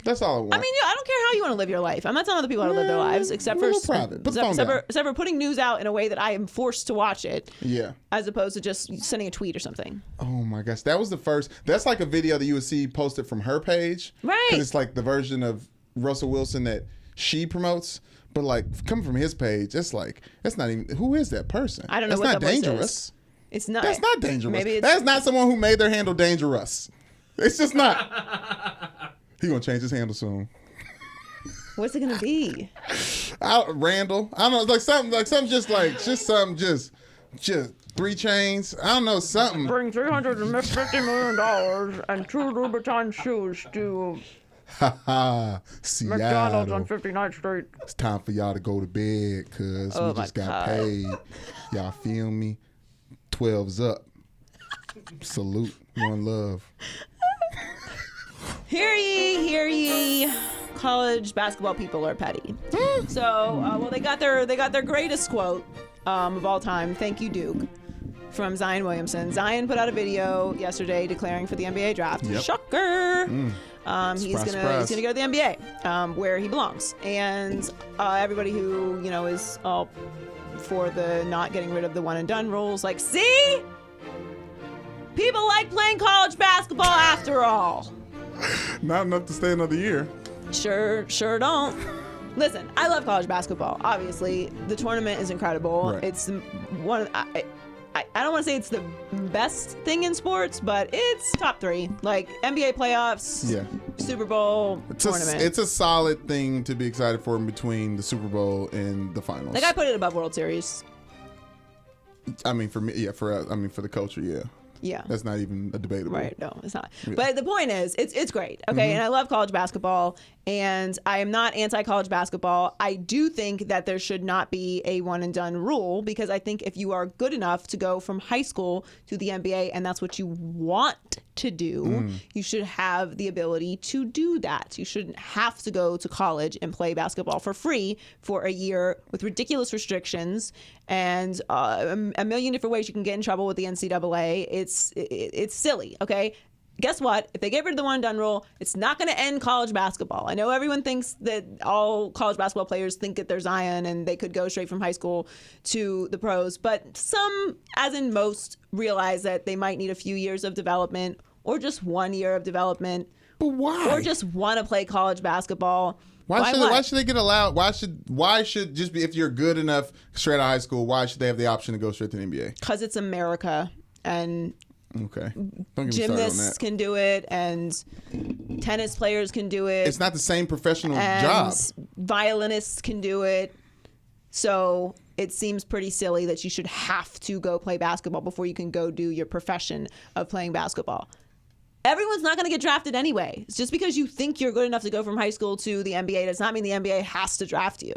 B: That's all I want.
A: I mean, I don't care how you want to live your life. I'm not telling other people how to live their lives, except
B: a
A: for
B: little private. Put the phone down.
A: except for putting news out in a way that I am forced to watch it,
B: Yeah.
A: as opposed to just sending a tweet or something.
B: Oh my gosh, that was the first. That's like a video that you would see posted from her page,
A: Right.
B: Because it's like the version of Russell Wilson that she promotes. But like coming from his page, it's like that's not even. Who is that person?
A: I don't know
B: That's
A: what
B: not
A: that voice
B: dangerous.
A: is. It's not.
B: That's not dangerous.
A: Maybe it's,
B: That's not someone who made their handle dangerous. It's just not. He gonna change his handle soon.
A: what's it gonna be?
B: Randall. I don't know, like something just 3 chains. I don't know, something.
A: Bring $350 million and 2 Louboutin shoes to
B: Haha. Seattle.
A: 59th Street.
B: It's time for y'all to go to bed, cause
A: Oh
B: we
A: my
B: just got
A: God.
B: paid. Y'all feel me? 12's up. Salute. One love.
A: Hear ye, college basketball people are petty. So, well, they got their greatest quote of all time. Thank you, Duke, from Zion Williamson. Zion put out a video yesterday declaring for the NBA draft.
B: Yep.
A: Shocker. He's
B: Surprise,
A: gonna
B: surprise.
A: go to the NBA, where he belongs. And everybody who is all for the not getting rid of the one and done rules, like, see, people like playing college basketball after all.
B: Not enough to stay another year.
A: Sure don't. Listen, I love college basketball. Obviously, the tournament is incredible.
B: Right.
A: It's one. I don't want to say it's the best thing in sports, but it's top 3. Like NBA playoffs,
B: Yeah.
A: Super Bowl, tournament.
B: It's a solid thing to be excited for in between the Super Bowl and the finals.
A: Like, I put it above World Series.
B: I mean, for me, yeah. For the culture, yeah.
A: Yeah.
B: That's not even a debatable.
A: Right. No, it's not. But the point is, it's great. Okay. And I love college basketball, and I am not anti-college basketball. I do think that there should not be a one and done rule, because I think if you are good enough to go from high school to the NBA and that's what you want to do, you should have the ability to do that. You shouldn't have to go to college and play basketball for free for a year with ridiculous restrictions and a million different ways you can get in trouble with the NCAA. It's silly, okay? Guess what? If they get rid of the one and done rule, it's not going to end college basketball. I know everyone thinks that all college basketball players think that they're Zion and they could go straight from high school to the pros, but some, as in most, realize that they might need a few years of development or just 1 year of development,
B: But why?
A: or just want to play college basketball.
B: Why should they get allowed? Why should just be, if you're good enough straight out of high school, why should they have the option to go straight to the NBA?
A: Because it's America, and
B: Okay. Don't get me started on
A: gymnasts
B: that.
A: can do it, and tennis players can do it.
B: It's not the same professional
A: and
B: job.
A: violinists can do it. So it seems pretty silly that you should have to go play basketball before you can go do your profession of playing basketball. Everyone's not going to get drafted anyway. It's just because you think you're good enough to go from high school to the NBA does not mean the NBA has to draft you.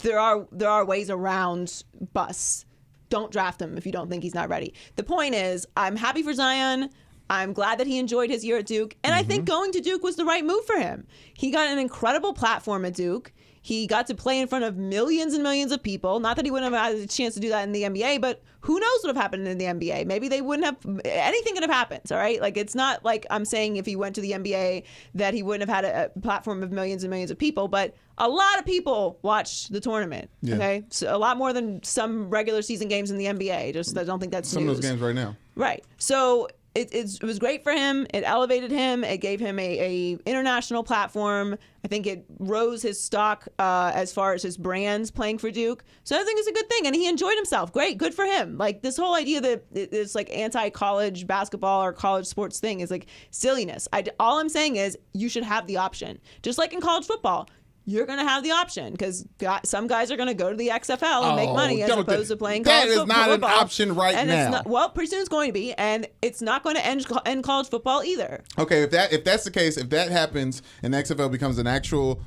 A: There are ways around busts. Don't draft him if you don't think he's not ready. The point is, I'm happy for Zion. I'm glad that he enjoyed his year at Duke. And I think going to Duke was the right move for him. He got an incredible platform at Duke. He got to play in front of millions and millions of people. Not that he wouldn't have had a chance to do that in the NBA, but who knows what would have happened in the NBA? Maybe they wouldn't have, anything could have happened, all right? Like, it's not like I'm saying if he went to the NBA that he wouldn't have had a platform of millions and millions of people, but a lot of people watch the tournament, okay? So a lot more than some regular season games in the NBA. Just I don't think that's
B: Some
A: news.
B: of those games right now.
A: Right. So it was great for him. It elevated him. It gave him a international platform. I think it rose his stock as far as his brands playing for Duke. So I think it's a good thing. And he enjoyed himself. Great. Good for him. Like, this whole idea that it's like anti-college basketball or college sports thing is like silliness. All I'm saying is you should have the option. Just like in college football. You're going to have the option because some guys are going to go to the XFL and make money as opposed to playing college football.
B: That is not an option right now.
A: It's not, well, pretty soon it's going to be, and it's not going to end college football either.
B: Okay, if that's the case, if that happens and XFL becomes an actual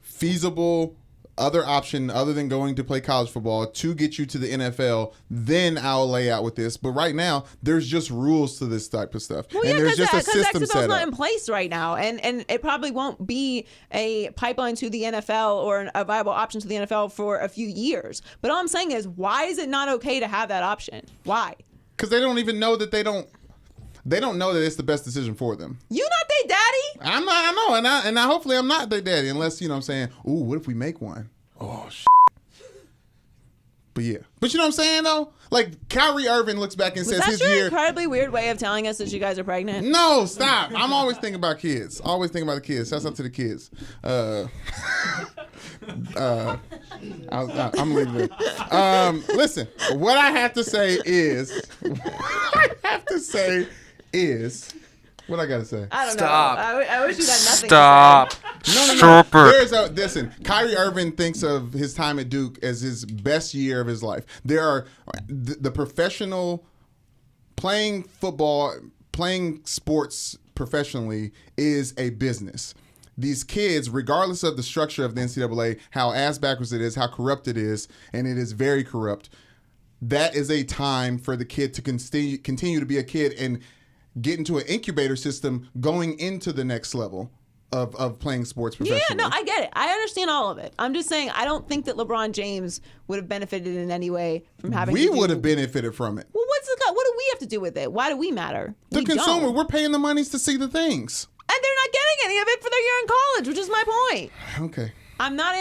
B: feasible other option other than going to play college football to get you to the NFL, then I'll lay out with this. But right now, there's just rules to this type of stuff.
A: Well,
B: and there's just a system
A: XFL's
B: set up.
A: not in place right now, and it probably won't be a pipeline to the NFL or a viable option to the NFL for a few years. But all I'm saying is, why is it not okay to have that option? Why?
B: Because they don't even know that they don't know that it's the best decision for them.
A: You not their daddy?
B: I'm not. I know, and I hopefully I'm not their daddy, unless what I'm saying. Ooh, what if we make one? Oh, But yeah, but you know what I'm saying though. Like Kyrie Irving looks back and says his
A: your
B: year.
A: incredibly weird way of telling us that you guys are pregnant?
B: No, stop. I'm always thinking about kids. Always thinking about the kids. Shouts out to the kids. I'm leaving it. Listen, what I have to say is. What I gotta say?
A: I don't
E: Stop.
A: know. I wish you had nothing
E: Stop.
A: to say.
B: No. Listen, Kyrie Irving thinks of his time at Duke as his best year of his life. There are the professional playing football, playing sports professionally is a business. These kids, regardless of the structure of the NCAA, how ass backwards it is, how corrupt it is, and it is very corrupt, that is a time for the kid to continue to be a kid and get into an incubator system going into the next level of playing sports professionally.
A: Yeah, no, I get it. I understand all of it. I'm just saying I don't think that LeBron James would have benefited in any way from having
B: We would have benefited from it.
A: Well, what do we have to do with it? Why do we matter?
B: The consumer, we're paying the monies to see the things.
A: And they're not getting any of it for their year in college, which is my point.
B: Okay.
A: I'm not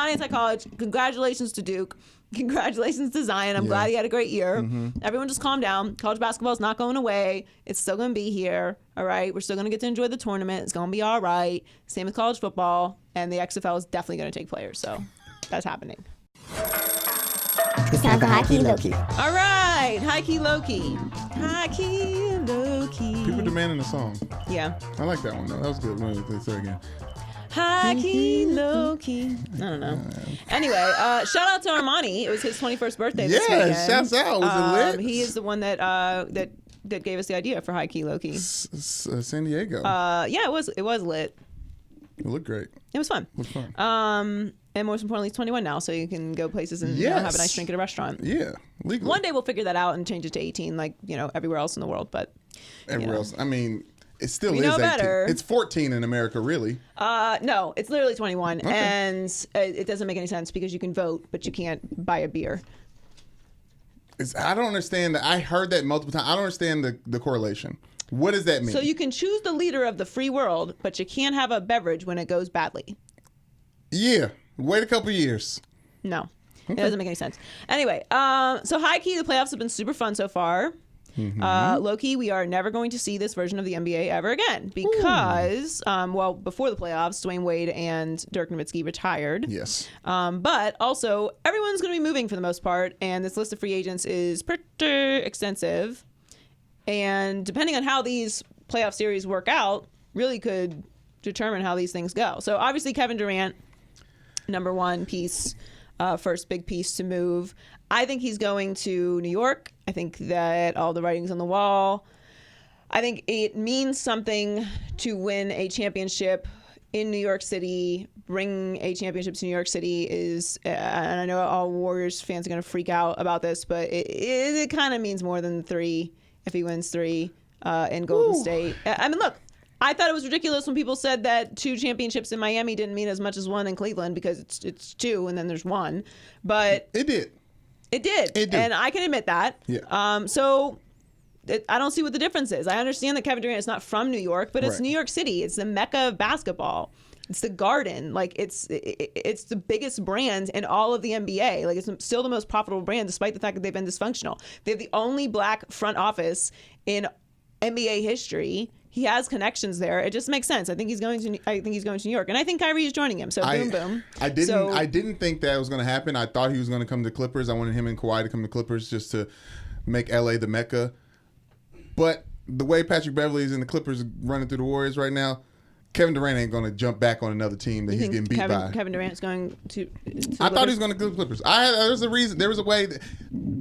A: anti-college. Congratulations to Duke. Congratulations to Zion. I'm glad he had a great year. Everyone just calm down. College basketball is not going away. It's still going to be here. All right. We're still going to get to enjoy the tournament. It's going to be all right. Same with college football. And the XFL is definitely going to take players. So that's happening.
H: It's time for high key, low key.
A: All right. High key, low key. High key, low key.
B: People demanding a song.
A: Yeah.
B: I like that one, though. That was good. Let me say it again.
A: High key, low key. I don't know. Anyway, shout out to Armani. It was his 21st birthday this weekend.
B: Yeah, shouts out. Was it lit?
A: He is the one that gave us the idea for high key, low key.
B: San Diego.
A: Yeah, it was lit.
B: It looked great.
A: It was fun.
B: It was fun.
A: And most importantly, he's 21 now, so you can go places and
B: Yes.
A: have a nice drink at a restaurant.
B: Yeah, legally.
A: One day we'll figure that out and change it to 18, like everywhere else in the world. But
B: everywhere else. I mean, it still
A: We
B: is
A: know
B: 18.
A: better.
B: It's 14 in America, really.
A: no, it's literally 21,
B: Okay.
A: and it doesn't make any sense because you can vote, but you can't buy a beer.
B: I don't understand that. I heard that multiple times. I don't understand the correlation. What does that mean?
A: So you can choose the leader of the free world, but you can't have a beverage when it goes badly.
B: Yeah. Wait a couple years.
A: No, it doesn't make any sense. Anyway, so high key, the playoffs have been super fun so far. Low-key, we are never going to see this version of the NBA ever again because, before the playoffs, Dwayne Wade and Dirk Nowitzki retired.
B: Yes.
A: But also, everyone's going to be moving for the most part, and this list of free agents is pretty extensive. And depending on how these playoff series work out, really could determine how these things go. So obviously, Kevin Durant, number one piece, first big piece to move. I think he's going to New York. I think that all the writing's on the wall. I think it means something to win a championship in New York City. Bring a championship to New York City is, and I know all Warriors fans are going to freak out about this, but it kind of means more than 3 if he wins 3 in Golden State. I mean, look, I thought it was ridiculous when people said that 2 championships in Miami didn't mean as much as 1 in Cleveland because it's 2 and then there's 1. But
B: it did.
A: It did. And I can admit that.
B: Yeah.
A: I don't see what the difference is. I understand that Kevin Durant is not from New York, but it's New York City. It's the mecca of basketball. It's the Garden. Like it's the biggest brand in all of the NBA. Like it's still the most profitable brand, despite the fact that they've been dysfunctional. They have the only black front office in NBA history. He has connections there. It just makes sense. I think he's going to New York, and I think Kyrie is joining him. So boom.
B: I didn't think that was going to happen. I thought he was going to come to Clippers. I wanted him and Kawhi to come to Clippers just to make LA the mecca. But the way Patrick Beverley is in the Clippers running through the Warriors right now, Kevin Durant ain't going to jump back on another team that he's getting beat by.
A: Kevin Durant's going to
B: I thought he was going to go to the Clippers. There was a reason. There was a way.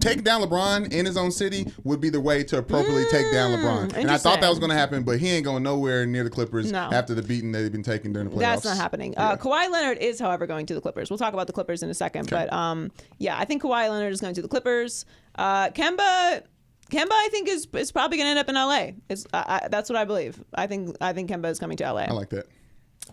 B: Taking down LeBron in his own city would be the way to appropriately take down LeBron. And I thought that was going to happen, but he ain't going nowhere near the Clippers after the beating that they've been taking during the playoffs.
A: That's not happening. Kawhi Leonard is, however, going to the Clippers. We'll talk about the Clippers in a second. Okay. But, I think Kawhi Leonard is going to the Clippers. Kemba, I think is probably going to end up in LA. That's what I believe. I think Kemba is coming to LA.
B: I like that.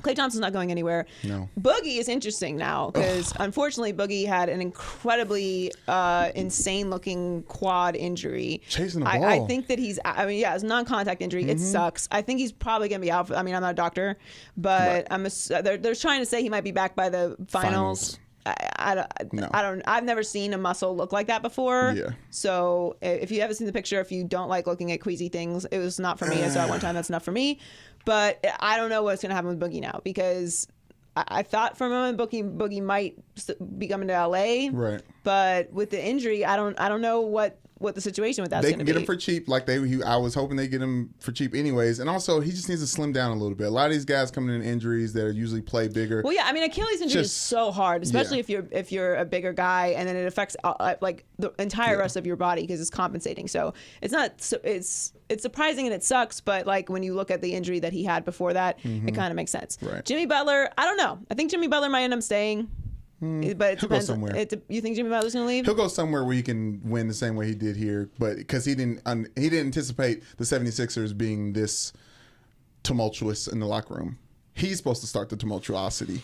A: Klay Thompson's not going anywhere.
B: No.
A: Boogie is interesting now because unfortunately Boogie had an incredibly insane-looking quad injury.
B: Chasing the ball.
A: I think that it's a non-contact injury. It sucks. I think he's probably going to be out. I'm not a doctor, but they're trying to say he might be back by the finals. I've never seen a muscle look like that before.
B: Yeah.
A: So if you haven't seen the picture, if you don't like looking at queasy things, it was not for me. I saw it one time. That's enough for me. But I don't know what's going to happen with Boogie now because I thought for a moment Boogie might be coming to LA.
B: Right.
A: But with the injury, I don't know what the situation with that's going to be.
B: They can get him for cheap. I was hoping they get him for cheap anyways. And also, he just needs to slim down a little bit. A lot of these guys coming in injuries that usually play bigger.
A: Well, yeah, I mean, Achilles injury is so hard, especially if you're a bigger guy, and then it affects like the entire rest of your body because it's compensating. So it's surprising and it sucks, but like when you look at the injury that he had before that, it kind of makes sense.
B: Right.
A: Jimmy Butler, I don't know. I think Jimmy Butler might end up staying. But it
B: He'll
A: depends.
B: Go somewhere.
A: You think Jimmy Butler's going to leave?
B: He'll go somewhere where he can win the same way he did here, but because he didn't anticipate the 76ers being this tumultuous in the locker room. He's supposed to start the tumultuosity.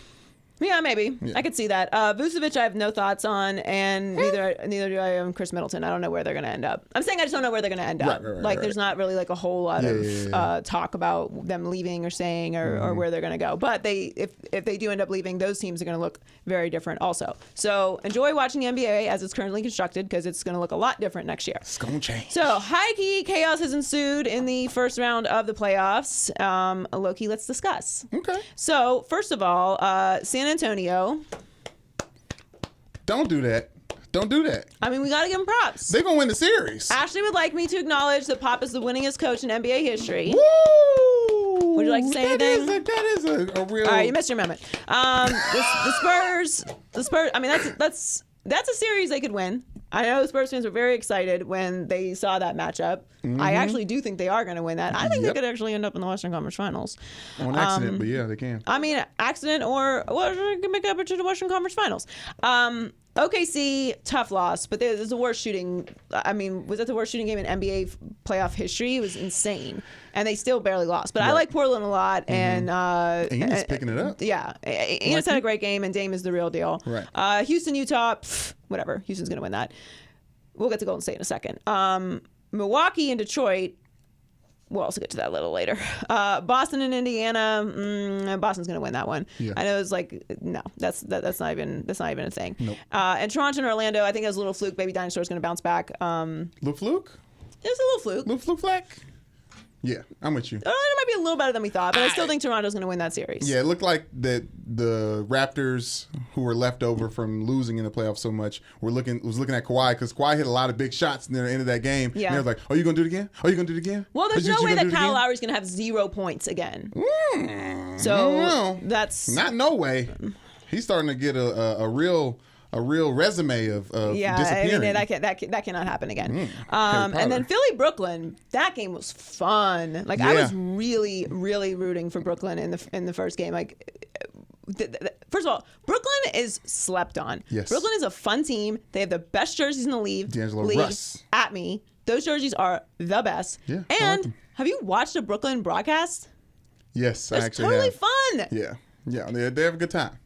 A: Yeah, maybe. Yeah. I could see that. Vucevic, I have no thoughts on, and neither do I on Chris Middleton. I don't know where they're going to end up. I'm saying I just don't know where they're going to end up. Right. There's not really like a whole lot of talk about them leaving or staying or where they're going to go. But if they do end up leaving, those teams are going to look very different also. So enjoy watching the NBA as it's currently constructed because it's going to look a lot different next year.
B: It's going to change.
A: So high-key chaos has ensued in the first round of the playoffs. Low-key, let's discuss.
B: Okay.
A: So first of all, San Antonio.
B: Don't do that. Don't do that.
A: I mean, we got to give them props.
B: They're going to win the series.
A: Ashley would like me to acknowledge that Pop is the winningest coach in NBA history.
B: Woo!
A: Would you like to say anything?
B: That is a real...
A: All right, you missed your moment. The Spurs, I mean, that's a series they could win. I know Spurs fans were very excited when they saw that matchup. I actually do think they are going to win that. I think they could actually end up in the Western Conference Finals.
B: On accident, but yeah, they can.
A: I mean, accident or can make up to the Western Conference Finals. OKC, tough loss, but it was the worst shooting. I mean, was that the worst shooting game in NBA playoff history? It was insane. And they still barely lost. But I like Portland a lot. And
B: Enos picking it up.
A: Yeah. Enos had a great game, and Dame is the real deal.
B: Right.
A: Houston, Utah, whatever. Houston's going to win that. We'll get to Golden State in a second. Milwaukee and Detroit. We'll also get to that a little later. Boston and Indiana. Boston's going to win that one.
B: Yeah.
A: I know it's like no, that's not even a thing.
B: Nope.
A: And Toronto and Orlando. I think that was a little fluke. Baby Dinosaur's going to bounce back.
B: Little fluke?
A: It was a little fluke.
B: Little fluke. Yeah, I'm with you.
A: It might be a little better than we thought, but I still think Toronto's going to win that series.
B: Yeah, it looked like that the Raptors, who were left over from losing in the playoffs so much, was looking at Kawhi because Kawhi hit a lot of big shots near the end of that game.
A: Yeah.
B: And they was like, "Oh, you gonna do it again? Oh, you gonna do it again?"
A: Well, there's
B: You
A: no way
B: gonna
A: that
B: do it
A: Kyle
B: again?
A: Lowry's going to have 0 points again.
B: So
A: So that's
B: not no way. He's starting to get a real resume of disappearing.
A: I mean, that cannot happen again.
B: Potter.
A: And then Philly Brooklyn, that game was fun. Like I
B: Yeah.
A: was really really rooting for Brooklyn in the first game. Like first of all, Brooklyn is slept on.
B: Yes.
A: Brooklyn is a fun team. They have the best jerseys in the league.
B: D'Angelo
A: league.
B: Russ.
A: At me, those jerseys are the best.
B: Yeah, I like
A: And
B: them.
A: have you watched a Brooklyn broadcast?
B: Yes, I
A: It's
B: actually
A: totally
B: have.
A: fun.
B: Yeah, they have a good time.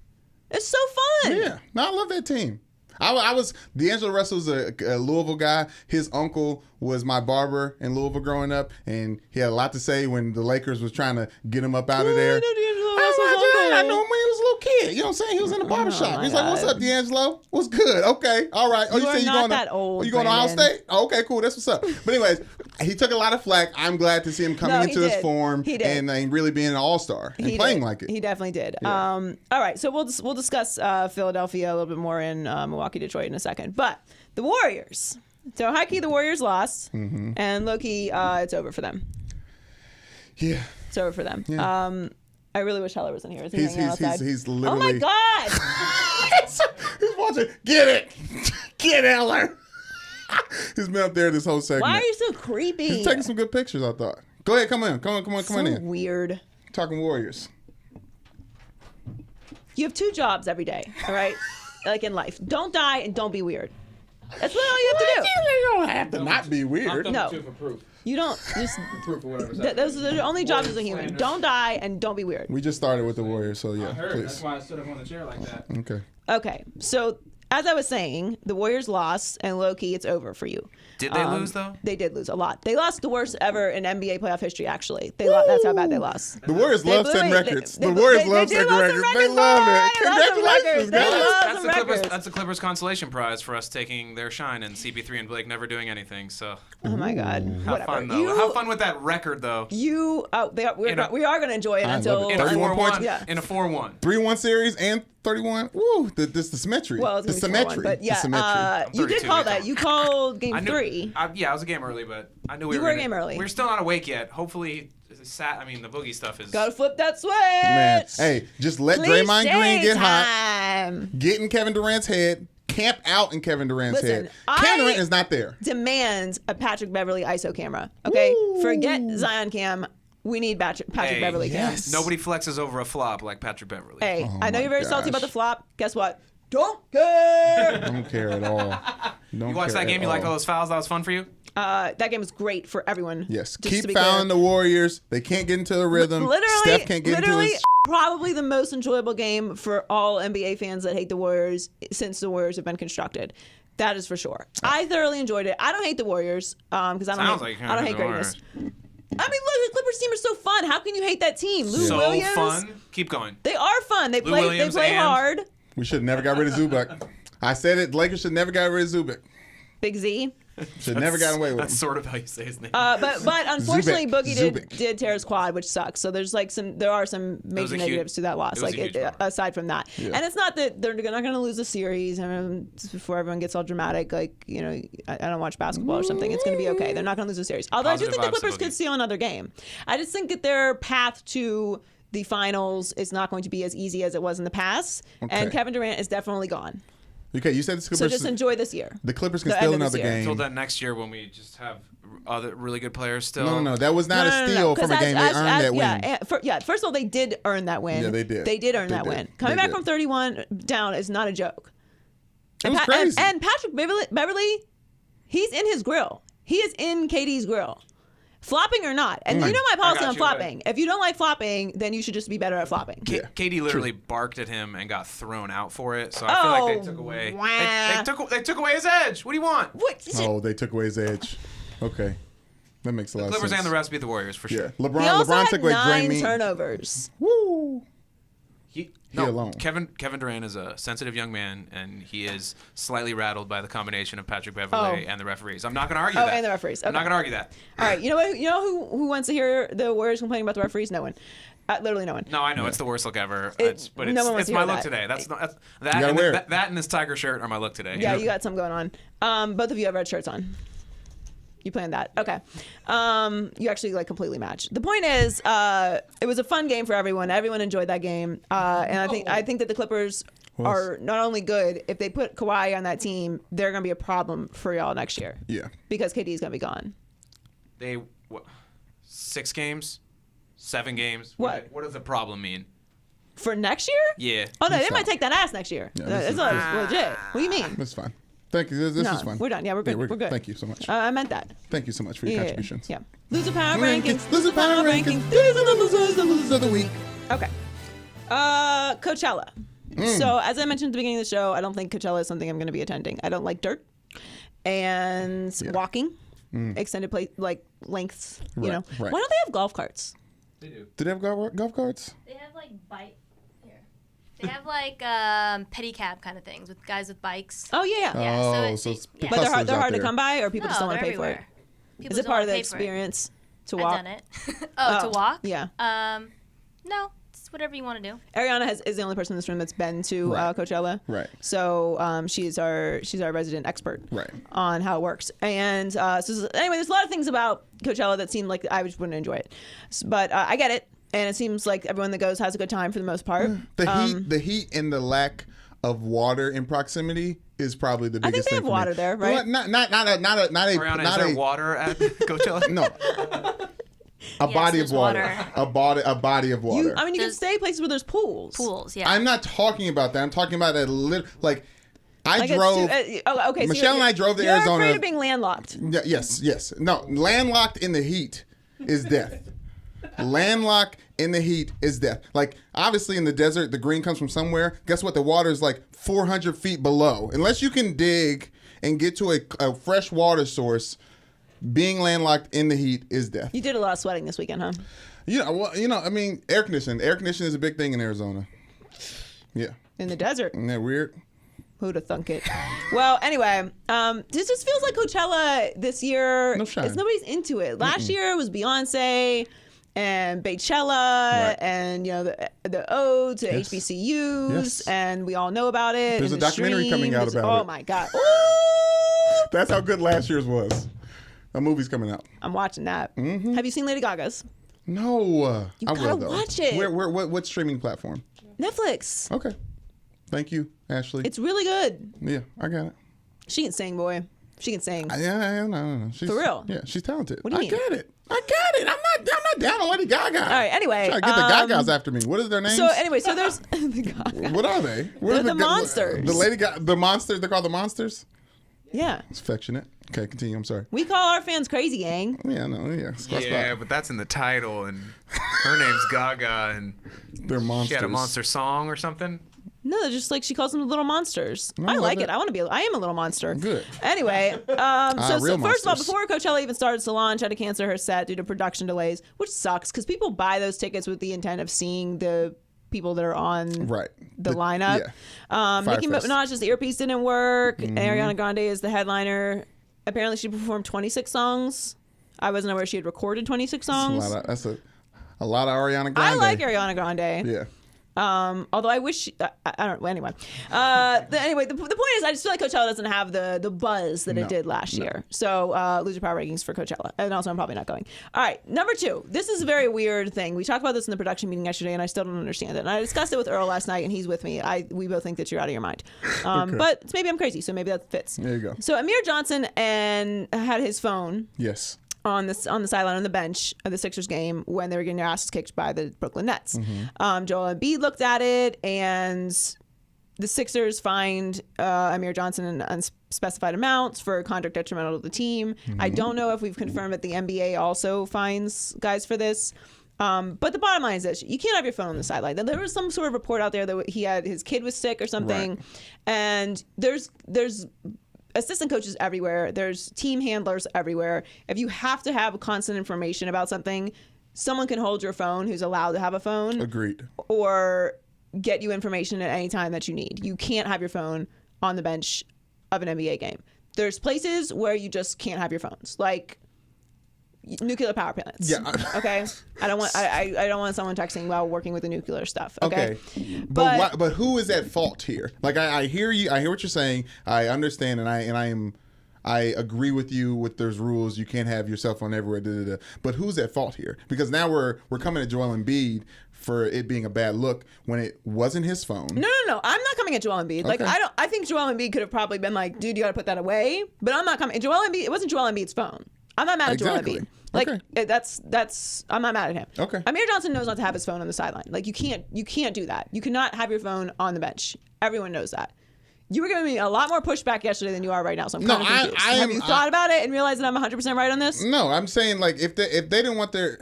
A: It's so fun.
B: Yeah, no, I love that team. I was D'Angelo Russell's a Louisville guy. His uncle was my barber in Louisville growing up, and he had a lot to say when the Lakers was trying to get him up out of there. I know him when he was a little kid. You know what I'm saying? He was in the barbershop.
A: my
B: He's like, "What's
A: God.
B: up, D'Angelo? What's good? Okay, all right. Oh,
A: You are
B: say
A: not that old,
B: You going to Ohio
A: Brandon.
B: State? Oh, okay, cool. That's what's up." But anyways, he took a lot of flack. I'm glad to see him coming
A: No, he
B: into his
A: did.
B: form
A: He did.
B: and really being an all-star and
A: He
B: playing
A: did.
B: like it.
A: He definitely did.
B: Yeah.
A: All right, so we'll discuss Philadelphia a little bit more in Milwaukee, Detroit in a second. But the Warriors. So high key, the Warriors lost, and low key, it's over for them.
B: Yeah.
A: It's over for them.
B: Yeah.
A: I really wish Heller was in here. Is he hanging out outside?
B: He's
A: Oh
B: literally.
A: my God!
B: He's watching. Get it, get Eller. He's been up there this whole segment.
A: Why are you so creepy?
B: He's taking some good pictures. I thought. Go ahead, come on
A: so
B: in.
A: weird.
B: Talking Warriors.
A: You have 2 jobs every day. All right, like in life. Don't die and don't be weird. That's what all you have to do.
B: You don't have to not be weird.
A: No.
E: For proof.
A: You don't just.
E: Proof of whatever's
A: Those are the only jobs as a human. Don't die and don't be weird.
B: We just started with the Warriors, so yeah,
E: That's
B: please.
E: why I stood up on the chair like that.
B: Okay.
A: Okay, so as I was saying, the Warriors lost, and low key, it's over for you.
E: Did they lose though?
A: They did lose a lot. They lost the worst ever in NBA playoff history. Actually, that's how bad they lost.
B: The Warriors
A: They
B: love setting
A: literally-
B: records.
A: they-
B: The Warriors
A: they
B: love
A: do
B: setting
A: love some
B: records. They
A: records,
B: love
A: boy.
B: it.
A: They love some
B: Congratulations,
A: records. They
B: guys.
A: love
E: That's
A: some
E: the Clippers.
A: records.
E: That's the Clippers consolation prize for us taking their shine and CP3 and Blake never doing anything. So
A: Oh my God!
E: have
A: Whatever.
E: fun though. Have fun with that record though.
A: We are going to enjoy it
B: I
A: until
B: love it.
E: In a
B: 31 points.
E: 4-1.
A: Yeah.
E: In a 4-1.
B: 3-1 series and 31. Woo! The symmetry.
A: Well, it's
B: the
A: gonna be 4-1,
B: symmetry.
A: but
B: The
A: yeah,
B: symmetry.
A: you did
E: 32,
A: call
E: we
A: that.
E: call.
A: You called game
E: I knew,
A: 3.
E: Yeah, I was a game early, but I knew we
A: You
E: were
A: were a
E: gonna-
A: game early.
E: We're still not awake yet. Hopefully, the boogie stuff is.
A: Gotta flip that switch.
B: Man, hey, just let Draymond Green get hot.
A: Time.
B: Get in Kevin Durant's head. Camp out in Kevin Durant's
A: Listen,
B: head. Kevin
A: I-
B: Durant is not there.
A: Demands a Patrick Beverly ISO camera. Okay, forget Zion cam. We need Patrick
E: Hey,
A: Beverly cam.
B: yes.
E: Nobody flexes over a flop like Patrick Beverly.
A: Hey, I know
B: my
A: you're very salty
B: gosh.
A: about the flop. Guess what? Don't care.
B: Don't care at all. Don't
E: You watched
B: care
E: that game?
B: at
E: You like
B: all.
E: all those fouls? That was fun for you?
A: That game was great for everyone.
B: Yes.
A: just to
B: Keep
A: be
B: fouling
A: clear.
B: the Warriors. They can't get into the rhythm. Steph can't get into his.
A: Probably the most enjoyable game for all NBA fans that hate the Warriors since the Warriors have been constructed. That is for sure. I thoroughly enjoyed it. I don't hate the Warriors because I
E: Sounds
A: don't
E: like
A: hate,
E: you
A: I don't
E: hate
A: hate
E: the
A: greatness. I mean, look, the Clippers team is so fun. How can you hate that team? Lou
E: So
A: Williams.
E: fun. Keep going.
A: They are fun. They
E: Lou
A: play. They
E: Williams
A: play
E: and-
A: hard.
B: We should have never got rid of Zubac. I said it. Lakers should never got rid of Zubac.
A: Big Z.
B: Should never gotten away with
E: That's
B: him.
E: sort of how you say his name.
A: But unfortunately,
B: Zubac.
A: Boogie
B: Zubac.
A: did tear his quad, which sucks. So there are some
E: was
A: major
E: a huge-
A: negatives to that loss.
E: it was
A: Like
E: a huge bummer.
A: aside from that, and it's not that they're not going to lose a series. I mean, before everyone gets all dramatic, like I don't watch basketball or something. It's going to be okay. They're not going to lose a series. Although I do
E: Positive
A: think the
E: vibes to
A: Clippers
E: Boogie.
A: could steal another game. I just think that their path to the finals is not going to be as easy as it was in the past.
B: Okay.
A: And Kevin Durant is definitely gone.
B: Okay, you said the
A: So
B: Clippers.
A: just enjoy this year.
B: The Clippers can
A: the
B: steal
A: end of
B: another
A: this year.
E: Until
B: game.
E: then, next year when we just have other really good players still.
B: No. That was not a steal from a
A: 'Cause
B: game. They earned that win.
A: First of all, they did earn that win.
B: Yeah, they did.
A: They did earn
B: They
A: that
B: did.
A: win. Coming
B: They
A: back
B: did.
A: from 31 down is not a joke.
B: It was crazy.
A: And Patrick Beverly, he's in his grill. He is in KD's grill. Flopping or not. And you know my policy
E: got
A: on
E: you,
A: flopping. If you don't like flopping, then you should just be better at flopping.
E: Katie literally barked at him and got thrown out for it. So I feel like they took away.
A: wah.
E: They took away his edge. What do you want?
A: What?
B: Oh, they took away his edge. Okay, that makes a lot of
E: Clippers
B: sense.
E: and the rest beat the Warriors for
B: Yeah,
E: sure.
A: He
B: LeBron
A: also
B: took
A: had
B: away
A: 9
B: Draymond.
A: turnovers.
B: Woo.
E: He
B: alone.
E: Kevin Durant is a sensitive young man, and he is slightly rattled by the combination of Patrick Beverley and the referees. I'm not going to argue that.
A: And the referees. Okay.
E: I'm not going to argue that.
A: All right. You know what? You know who wants to hear the Warriors complaining about the referees? No one. Literally no one.
E: No, I know it's the worst look ever.
A: No one wants
E: it's
A: to
E: my
A: hear
E: look
A: that.
E: today. That and this tiger shirt are my look today.
A: Yeah, you got some going on. Both of you have red shirts on. You planned that. Okay. You actually like completely match. The point is, it was a fun game for everyone. Everyone enjoyed that game. And I think that the Clippers are not only good, if they put Kawhi on that team, they're going to be a problem for y'all next year.
B: Yeah.
A: Because KD is going to be gone.
E: 6 games? 7 games?
A: What?
E: What does the problem mean?
A: For next year?
E: Yeah.
A: Oh, no, they might take that ass next year.
B: Yeah,
A: It's legit. What do you mean?
B: That's fine. Thank you. This is fun.
A: We're done. Yeah, we're good. We're good.
B: Thank you so much.
A: I meant that.
B: Thank you so much for your contributions.
A: Yeah. Loser power rankings.
B: Loser power rankings. These are the losers of the week.
A: Okay. Coachella. So as I mentioned at the beginning of the show, I don't think Coachella is something I'm going to be attending. I don't like dirt and walking, extended lengths. You know,
B: right.
A: Why don't they have golf carts?
E: They do.
B: Do they have golf carts?
I: They have like They have like pedicab kind of things with guys with bikes.
A: Oh yeah.
I: Yeah,
B: so
A: But they're hard to come by, or people just don't want to pay for it.
I: People
A: Is it part of the experience to walk?
I: I've done it. To walk?
A: Yeah.
I: No, it's whatever you want to do.
A: Ariana is the only person in this room that's been to Coachella.
B: Right.
A: So she's our resident expert.
B: Right.
A: On how it works. And so anyway, there's a lot of things about Coachella that seem like I just wouldn't enjoy it, but I get it, and it seems like everyone that goes has a good time for the most part.
B: The heat and the lack of water in proximity is probably the biggest thing.
A: I think they have water there, right?
B: Well, not a
E: Ariana, is there water at Coachella?
B: No. A body of water. A body of water.
A: You can stay places where there's pools.
I: Pools, yeah.
B: I'm not talking about that. I'm talking about I drove.
A: Okay.
B: Michelle and I drove to
A: you're
B: Arizona.
A: You're afraid of being landlocked.
B: Yes. No, landlocked in the heat is death. Landlocked in the heat is death. Like, obviously in the desert, the green comes from somewhere. Guess what? The water is like 400 feet below. Unless you can dig and get to a fresh water source, being landlocked in the heat is death.
A: You did a lot of sweating this weekend, huh?
B: Air conditioning. Air conditioning is a big thing in Arizona. Yeah.
A: In the desert.
B: Isn't that weird?
A: Who'd have thunk it? Well, anyway, this just feels like Coachella this year.
B: No shine.
A: Nobody's into it. Last year it was Beyonce and Coachella and the ode to HBCUs,
B: Yes.
A: and we all know about it.
B: There's a documentary coming out about it.
A: Oh my God!
B: That's how good last year's was. A movie's coming out.
A: I'm watching that. Have you seen Lady Gaga's?
B: No,
A: You
B: I
A: gotta
B: will though.
A: watch it.
B: What streaming platform?
A: Netflix.
B: Okay. Thank you, Ashley.
A: It's really good.
B: Yeah, I got it.
A: She can sing, boy. She can sing.
B: No. She's,
A: For real?
B: Yeah, she's talented.
A: What do you mean?
B: I got it. I'm not down on Lady Gaga.
A: All right. Anyway,
B: Trying to get the Gagas after me. What is their names?
A: So anyway, there's the Gaga.
B: What are they?
A: They're the monsters.
B: The Lady Gaga, the monsters. They're called the monsters.
A: Yeah.
B: It's affectionate. Okay, continue. I'm sorry.
A: We call our fans crazy gang.
B: Yeah, no, yeah.
E: Yeah, but that's in the title, and her name's Gaga, and
B: They're monsters.
E: she had a monster song or something.
A: No, they're just like she calls them little monsters.
B: No,
A: I like
B: love
A: it. I am a little monster.
B: Good.
A: Anyway, so
B: real
A: first of all,
B: monsters.
A: before Coachella even started, Solange had to cancel her set due to production delays, which sucks because people buy those tickets with the intent of seeing the people that are on the lineup.
B: Yeah.
A: Nicki
B: Firefest.
A: Minaj's earpiece didn't work. Ariana Grande is the headliner. Apparently, she performed 26 songs. I wasn't aware she had recorded 26 songs.
B: That's a lot of Ariana Grande.
A: I like Ariana Grande.
B: Yeah.
A: Although I wish I don't. Well, anyway, the point is, I just feel like Coachella doesn't have the buzz that it did last year. So loser power rankings for Coachella, and also I'm probably not going. All right, number 2. This is a very weird thing. We talked about this in the production meeting yesterday, and I still don't understand it. And I discussed it with Earl last night, and he's with me. We both think that you're out of your mind, but maybe I'm crazy, so maybe that fits.
B: There you go.
A: So Amir Johnson had his phone.
B: Yes.
A: On the sideline on the bench of the Sixers game when they were getting their asses kicked by the Brooklyn Nets. Joel Embiid looked at it, and the Sixers fined Amir Johnson an unspecified amount for conduct detrimental to the team. I don't know if we've confirmed that the NBA also fines guys for this. But the bottom line is this: you can't have your phone on the sideline. There was some sort of report out there that his kid was sick or something, and there's assistant coaches everywhere. There's team handlers everywhere. If you have to have constant information about something, someone can hold your phone who's allowed to have a phone.
B: Agreed.
A: Or get you information at any time that you need. You can't have your phone on the bench of an NBA game. There's places where you just can't have your phones, like nuclear power plants.
B: Yeah.
A: Okay. I don't want someone texting while working with the nuclear stuff. Okay.
B: But who is at fault here? Like I hear you. I hear what you're saying. I understand, and I agree with you. With there's rules, you can't have your cell phone everywhere. But who's at fault here? Because now we're coming at Joel Embiid for it being a bad look when it wasn't his phone.
A: No. I'm not coming at Joel Embiid. Like I think Joel Embiid could have probably been like, dude, you got to put that away. But I'm not coming. Joel Embiid. It wasn't Joel Embiid's phone. I'm not mad at Joel Embiid. Like that's I'm not mad at him.
B: Okay.
A: Amir Johnson knows not to have his phone on the sideline. Like you can't do that. You cannot have your phone on the bench. Everyone knows that. You were giving me a lot more pushback yesterday than you are right now, so I'm kind of confused. Have you thought about it and realized that I'm 100% right on this?
B: No, I'm saying like if they didn't want their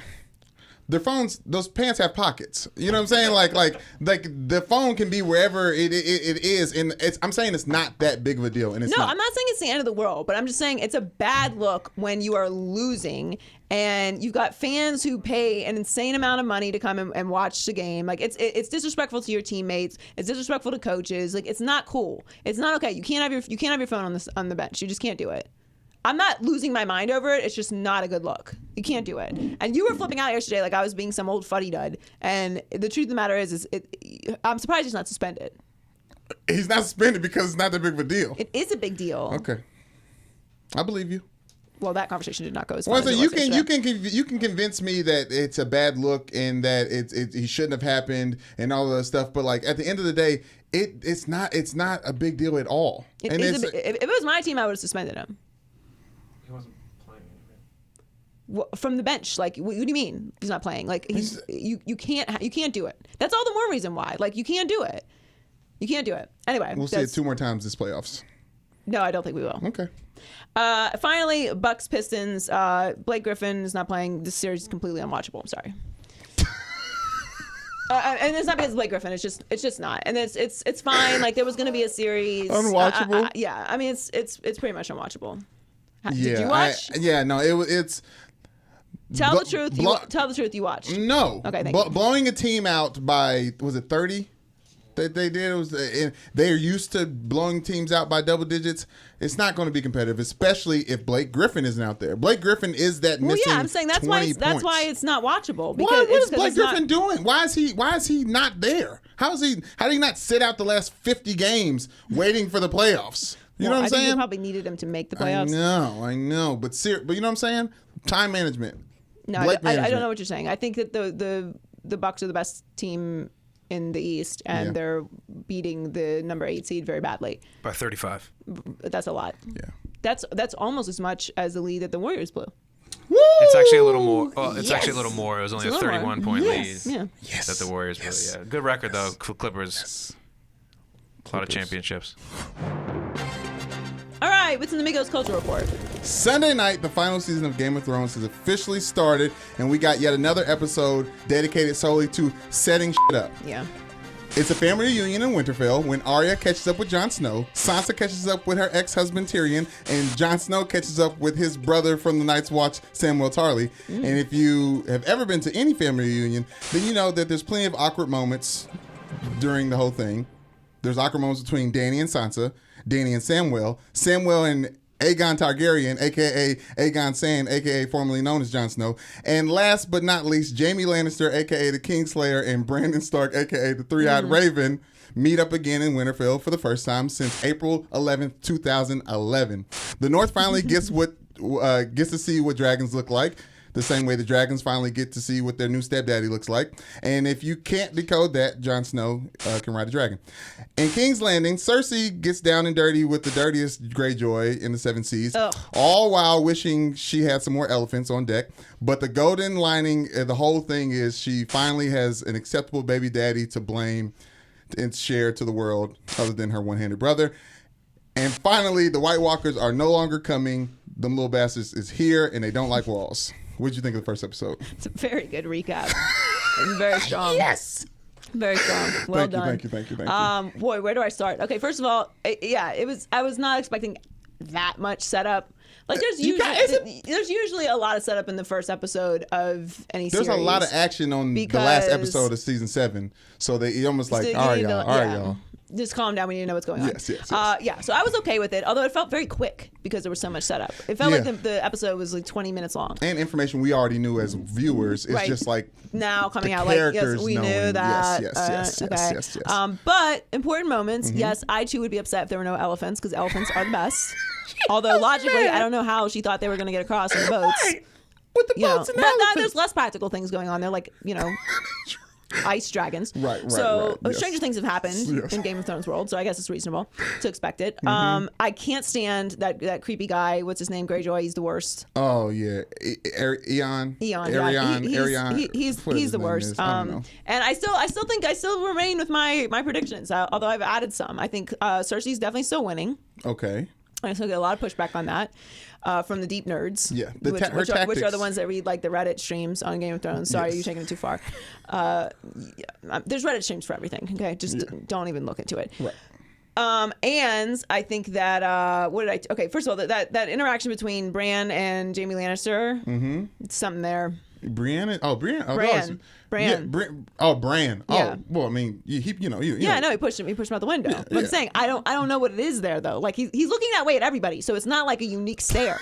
B: phones, those pants have pockets. You know what I'm saying? Like the phone can be wherever it is, and I'm saying it's not that big of a deal. And it's not.
A: I'm not saying it's the end of the world, but I'm just saying it's a bad look when you are losing and you've got fans who pay an insane amount of money to come and watch the game. Like it's disrespectful to your teammates. It's disrespectful to coaches. Like it's not cool. It's not okay. You can't have your phone on the bench. You just can't do it. I'm not losing my mind over it. It's just not a good look. You can't do it. And you were flipping out yesterday like I was being some old fuddy-dud. And the truth of the matter is I'm surprised he's not suspended.
B: He's not suspended because it's not that big of a deal.
A: It is a big deal.
B: Okay. I believe you.
A: Well, that conversation did not go as far as
B: so
A: it
B: you
A: was yesterday.
B: you can convince me that it's a bad look and that he shouldn't have happened and all of that stuff, but like at the end of the day, it's not a big deal at all.
A: If it was my team, I would have suspended him.
E: He wasn't playing.
A: Well, from the bench, like what do you mean he's not playing? Like you can't do it. That's all the more reason why. Like you can't do it. You can't do it. Anyway,
B: we'll see it 2 more times this playoffs.
A: No, I don't think we will.
B: Okay.
A: Finally, Bucks-Pistons. Blake Griffin is not playing. This series is completely unwatchable. I'm sorry. And it's not because of Blake Griffin. It's just not. And it's fine. Like there was going to be a series.
B: Unwatchable.
A: Yeah. I mean, it's pretty much unwatchable.
B: Yeah,
A: did you watch?
B: It's.
A: Tell the truth. Tell the truth. You watched.
B: No.
A: Okay. Thank you.
B: Blowing a team out by, was it 30? That they did. It was. They are used to blowing teams out by double digits. It's not going to be competitive, especially if Blake Griffin isn't out there. Blake Griffin is that missing.
A: Well, yeah, I'm saying that's why it's not watchable. Because
B: what is Blake Griffin doing? Why is he not there? How did he not sit out the last 50 games waiting for the playoffs? You know what I'm saying?
A: I think they probably needed him to make the playoffs.
B: I know, but you know what I'm saying? Time management.
A: No, I don't know what you're saying. I think that the Bucks are the best team in the East, and they're beating the number 8 seed very badly
J: by 35.
A: That's a lot.
B: Yeah,
A: that's almost as much as the lead that the Warriors blew.
B: Woo!
E: It's actually a little more. Well, it's actually a little more. It was only a 31-point lead that the Warriors blew. Yeah, good record though. Clippers.
B: Yes.
E: A lot of championships.
A: All right, what's in the Migos Culture Report?
B: Sunday night, the final season of Game of Thrones has officially started, and we got yet another episode dedicated solely to setting shit up.
A: Yeah.
B: It's a family reunion in Winterfell when Arya catches up with Jon Snow, Sansa catches up with her ex-husband Tyrion, and Jon Snow catches up with his brother from the Night's Watch, Samwell Tarly. And if you have ever been to any family reunion, then you know that there's plenty of awkward moments during the whole thing. There's awkward moments between Dany and Sansa, Dany and Samwell and Aegon Targaryen, a.k.a. Aegon Sand, a.k.a. formerly known as Jon Snow. And last but not least, Jaime Lannister, a.k.a. the Kingslayer, and Brandon Stark, a.k.a. the Three-Eyed Raven, meet up again in Winterfell for the first time since April 11th, 2011. The North finally gets to see what dragons look like, the same way the dragons finally get to see what their new stepdaddy looks like. And if you can't decode that, Jon Snow can ride a dragon. In King's Landing, Cersei gets down and dirty with the dirtiest Greyjoy in the Seven Seas, all while wishing she had some more elephants on deck. But the golden lining of the whole thing is she finally has an acceptable baby daddy to blame and share to the world other than her one-handed brother. And finally, the White Walkers are no longer coming. Them little bastards is here, and they don't like walls. What did you think of the first episode?
A: It's a very good recap. And very strong.
B: Yes.
A: Very strong. Well done.
B: Thank you.
A: Boy, where do I start? Okay, first of all, I was not expecting that much setup. Like there's usually a lot of setup in the first episode of any series.
B: There's a lot of action on the last episode of season 7, so they almost like, all right, y'all.
A: Just calm down. We need to know what's going on.
B: Yes.
A: So I was okay with it, although it felt very quick because there was so much setup. It felt like the episode was like 20 minutes long.
B: And information we already knew as viewers. It's just like
A: now coming out. Like yes, we knew that.
B: Yes.
A: But important moments. Yes, I too would be upset if there were no elephants because elephants are the best. Although logically, I don't know how she thought they were going to get across in the boats.
B: Right. With the boats and
A: but
B: elephants.
A: there's less practical things going on. They're like, ice dragons.
B: Right.
A: So
B: Yes.
A: stranger things have happened in Game of Thrones world, so I guess it's reasonable to expect it. I can't stand that creepy guy. What's his name? Greyjoy. He's the worst.
B: Oh yeah, Eon.
A: He's the worst. And I still remain with my predictions. Although I've added some. I think Cersei's definitely still winning.
B: Okay.
A: I still get a lot of pushback on that from the deep nerds.
B: Yeah,
A: which are the ones that read like the Reddit streams on Game of Thrones. Sorry, you're taking it too far. There's Reddit streams for everything. Okay, just don't even look into it.
B: Right.
A: And I think that okay, first of all, that interaction between Bran and Jaime Lannister, it's something there.
B: Brienne? Oh, Brienne. Oh,
A: Bran.
B: Yeah, Bran.
A: Yeah.
B: Oh, well, I mean, he pushed him.
A: He pushed him out the window. But I'm saying I don't know what it is there though. Like he's looking that way at everybody, so it's not like a unique stare.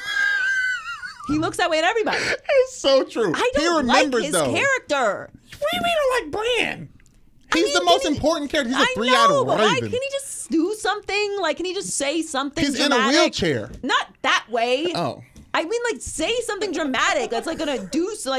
A: He looks that way at everybody.
B: It's so true.
A: I don't like his character.
B: What do you mean you don't like Bran? He's the most important character. He's a 3 out of Raven.
A: Can he just do something? Like, can he just say something
B: He's
A: dramatic?
B: in a wheelchair.
A: Not that way.
B: Oh.
A: I mean, like, say something dramatic that's like gonna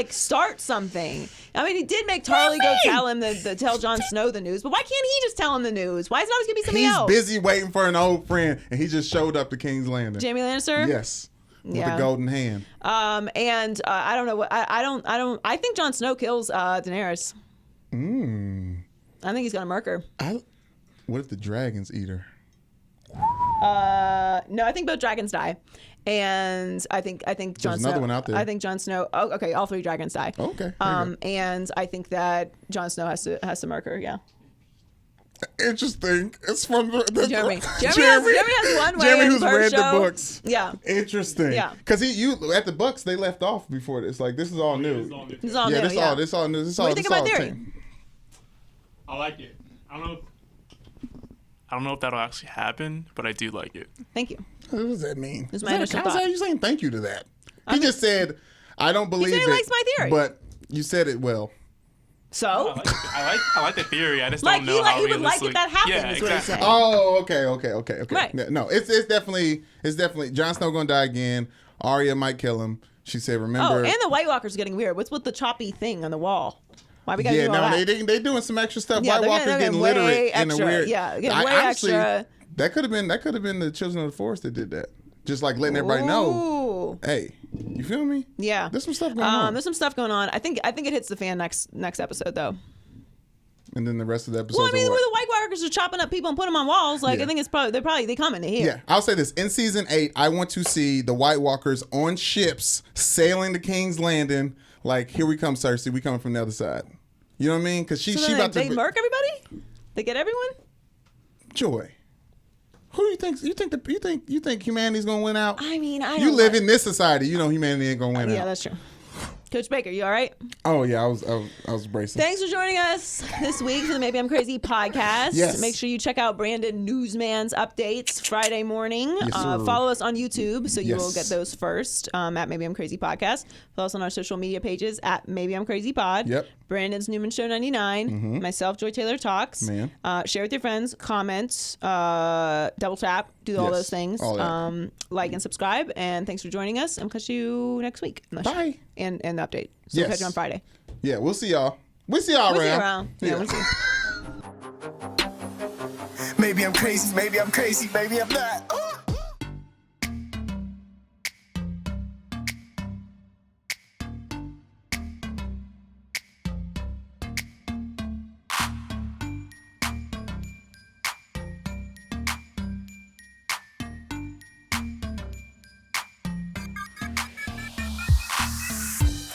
A: start something. I mean, he did make Tarly go tell him tell Jon Snow the news, but why can't he just tell him the news? Why is it always gonna be somebody else?
B: He's busy waiting for an old friend, and he just showed up to King's Landing.
A: Jaime Lannister.
B: Yes. With the golden hand.
A: And I don't know what I think Jon Snow kills Daenerys. I think he's gonna murk her.
B: What if the dragons eat her?
A: No, I think both dragons die. And I think Jon Snow.
B: There's another one out there.
A: I think Jon Snow. Oh, okay, all 3 dragons die.
B: Okay.
A: And I think that Jon Snow has to murk her. Yeah.
B: Interesting. It's from
A: Jeremy. Jeremy has one way.
B: Jeremy, who's
A: per
B: read
A: show.
B: the books.
A: Yeah.
B: Interesting.
A: Yeah.
B: Because at the Bucks they left off before. It's like this is all new.
A: This is all new.
B: This all new.
A: What do you think about theory?
J: I like it. I don't know if that'll actually happen, but I do like it.
A: Thank you.
B: What does that mean?
A: That's my initial thought.
B: How are you saying thank you to that? He just said, I don't believe
A: he said he likes my theory.
B: But you said it well.
A: So?
J: I like the theory. I just
A: like,
J: don't know how
A: he would like if that happened.
J: Yeah,
A: is what he's saying.
B: Oh, okay.
A: Right.
B: No, it's definitely Jon Snow gonna die again. Arya might kill him. She said, remember.
A: Oh, and the White Walkers are getting weird. What's with the choppy thing on the wall? Why we gotta do all that?
B: They doing some extra stuff.
A: Yeah,
B: White Walkers getting literate in a weird.
A: Yeah, getting way extra.
B: That could have been the Children of the Forest that did that. Just like letting everybody know. Hey, you feel me?
A: Yeah.
B: There's some stuff going on.
A: There's some stuff going on. I think it hits the fan next episode though.
B: And then the rest of the episodes.
A: Well, I mean, where the White Walkers are chopping up people and putting them on walls, like I think it's they coming to here.
B: Yeah, I'll say this: in season 8, I want to see the White Walkers on ships sailing to King's Landing. Like, here we come, Cersei. We coming from the other side. You know what I mean? Because she about to.
A: They murk everybody. They get everyone.
B: Joy. Who do you think? You think humanity's gonna win out?
A: I mean,
B: you live in this society. You know humanity ain't gonna win out.
A: Yeah, that's true. Coach Baker, you all right?
B: Oh yeah, I was bracing.
A: Thanks for joining us this week for the Maybe I'm Crazy podcast.
B: Yes.
A: Make sure you check out Brandon Newsman's updates Friday morning.
B: Yes, sir.
A: Follow us on YouTube so you will get those first at Maybe I'm Crazy Podcast. Follow us on our social media pages at Maybe I'm Crazy Pod.
B: Yep.
A: Brandon's Newman Show 99. Myself, Joy Taylor Talks.
B: Man.
A: Share with your friends. Comment. Double tap. Do all those things.
B: All that.
A: Like and subscribe. And thanks for joining us. And catch you next week.
B: Bye.
A: And the update. So we'll catch you on Friday.
B: Yeah, we'll see y'all. We'll see y'all around.
A: Yeah, we'll see.
C: Maybe I'm crazy, maybe I'm not.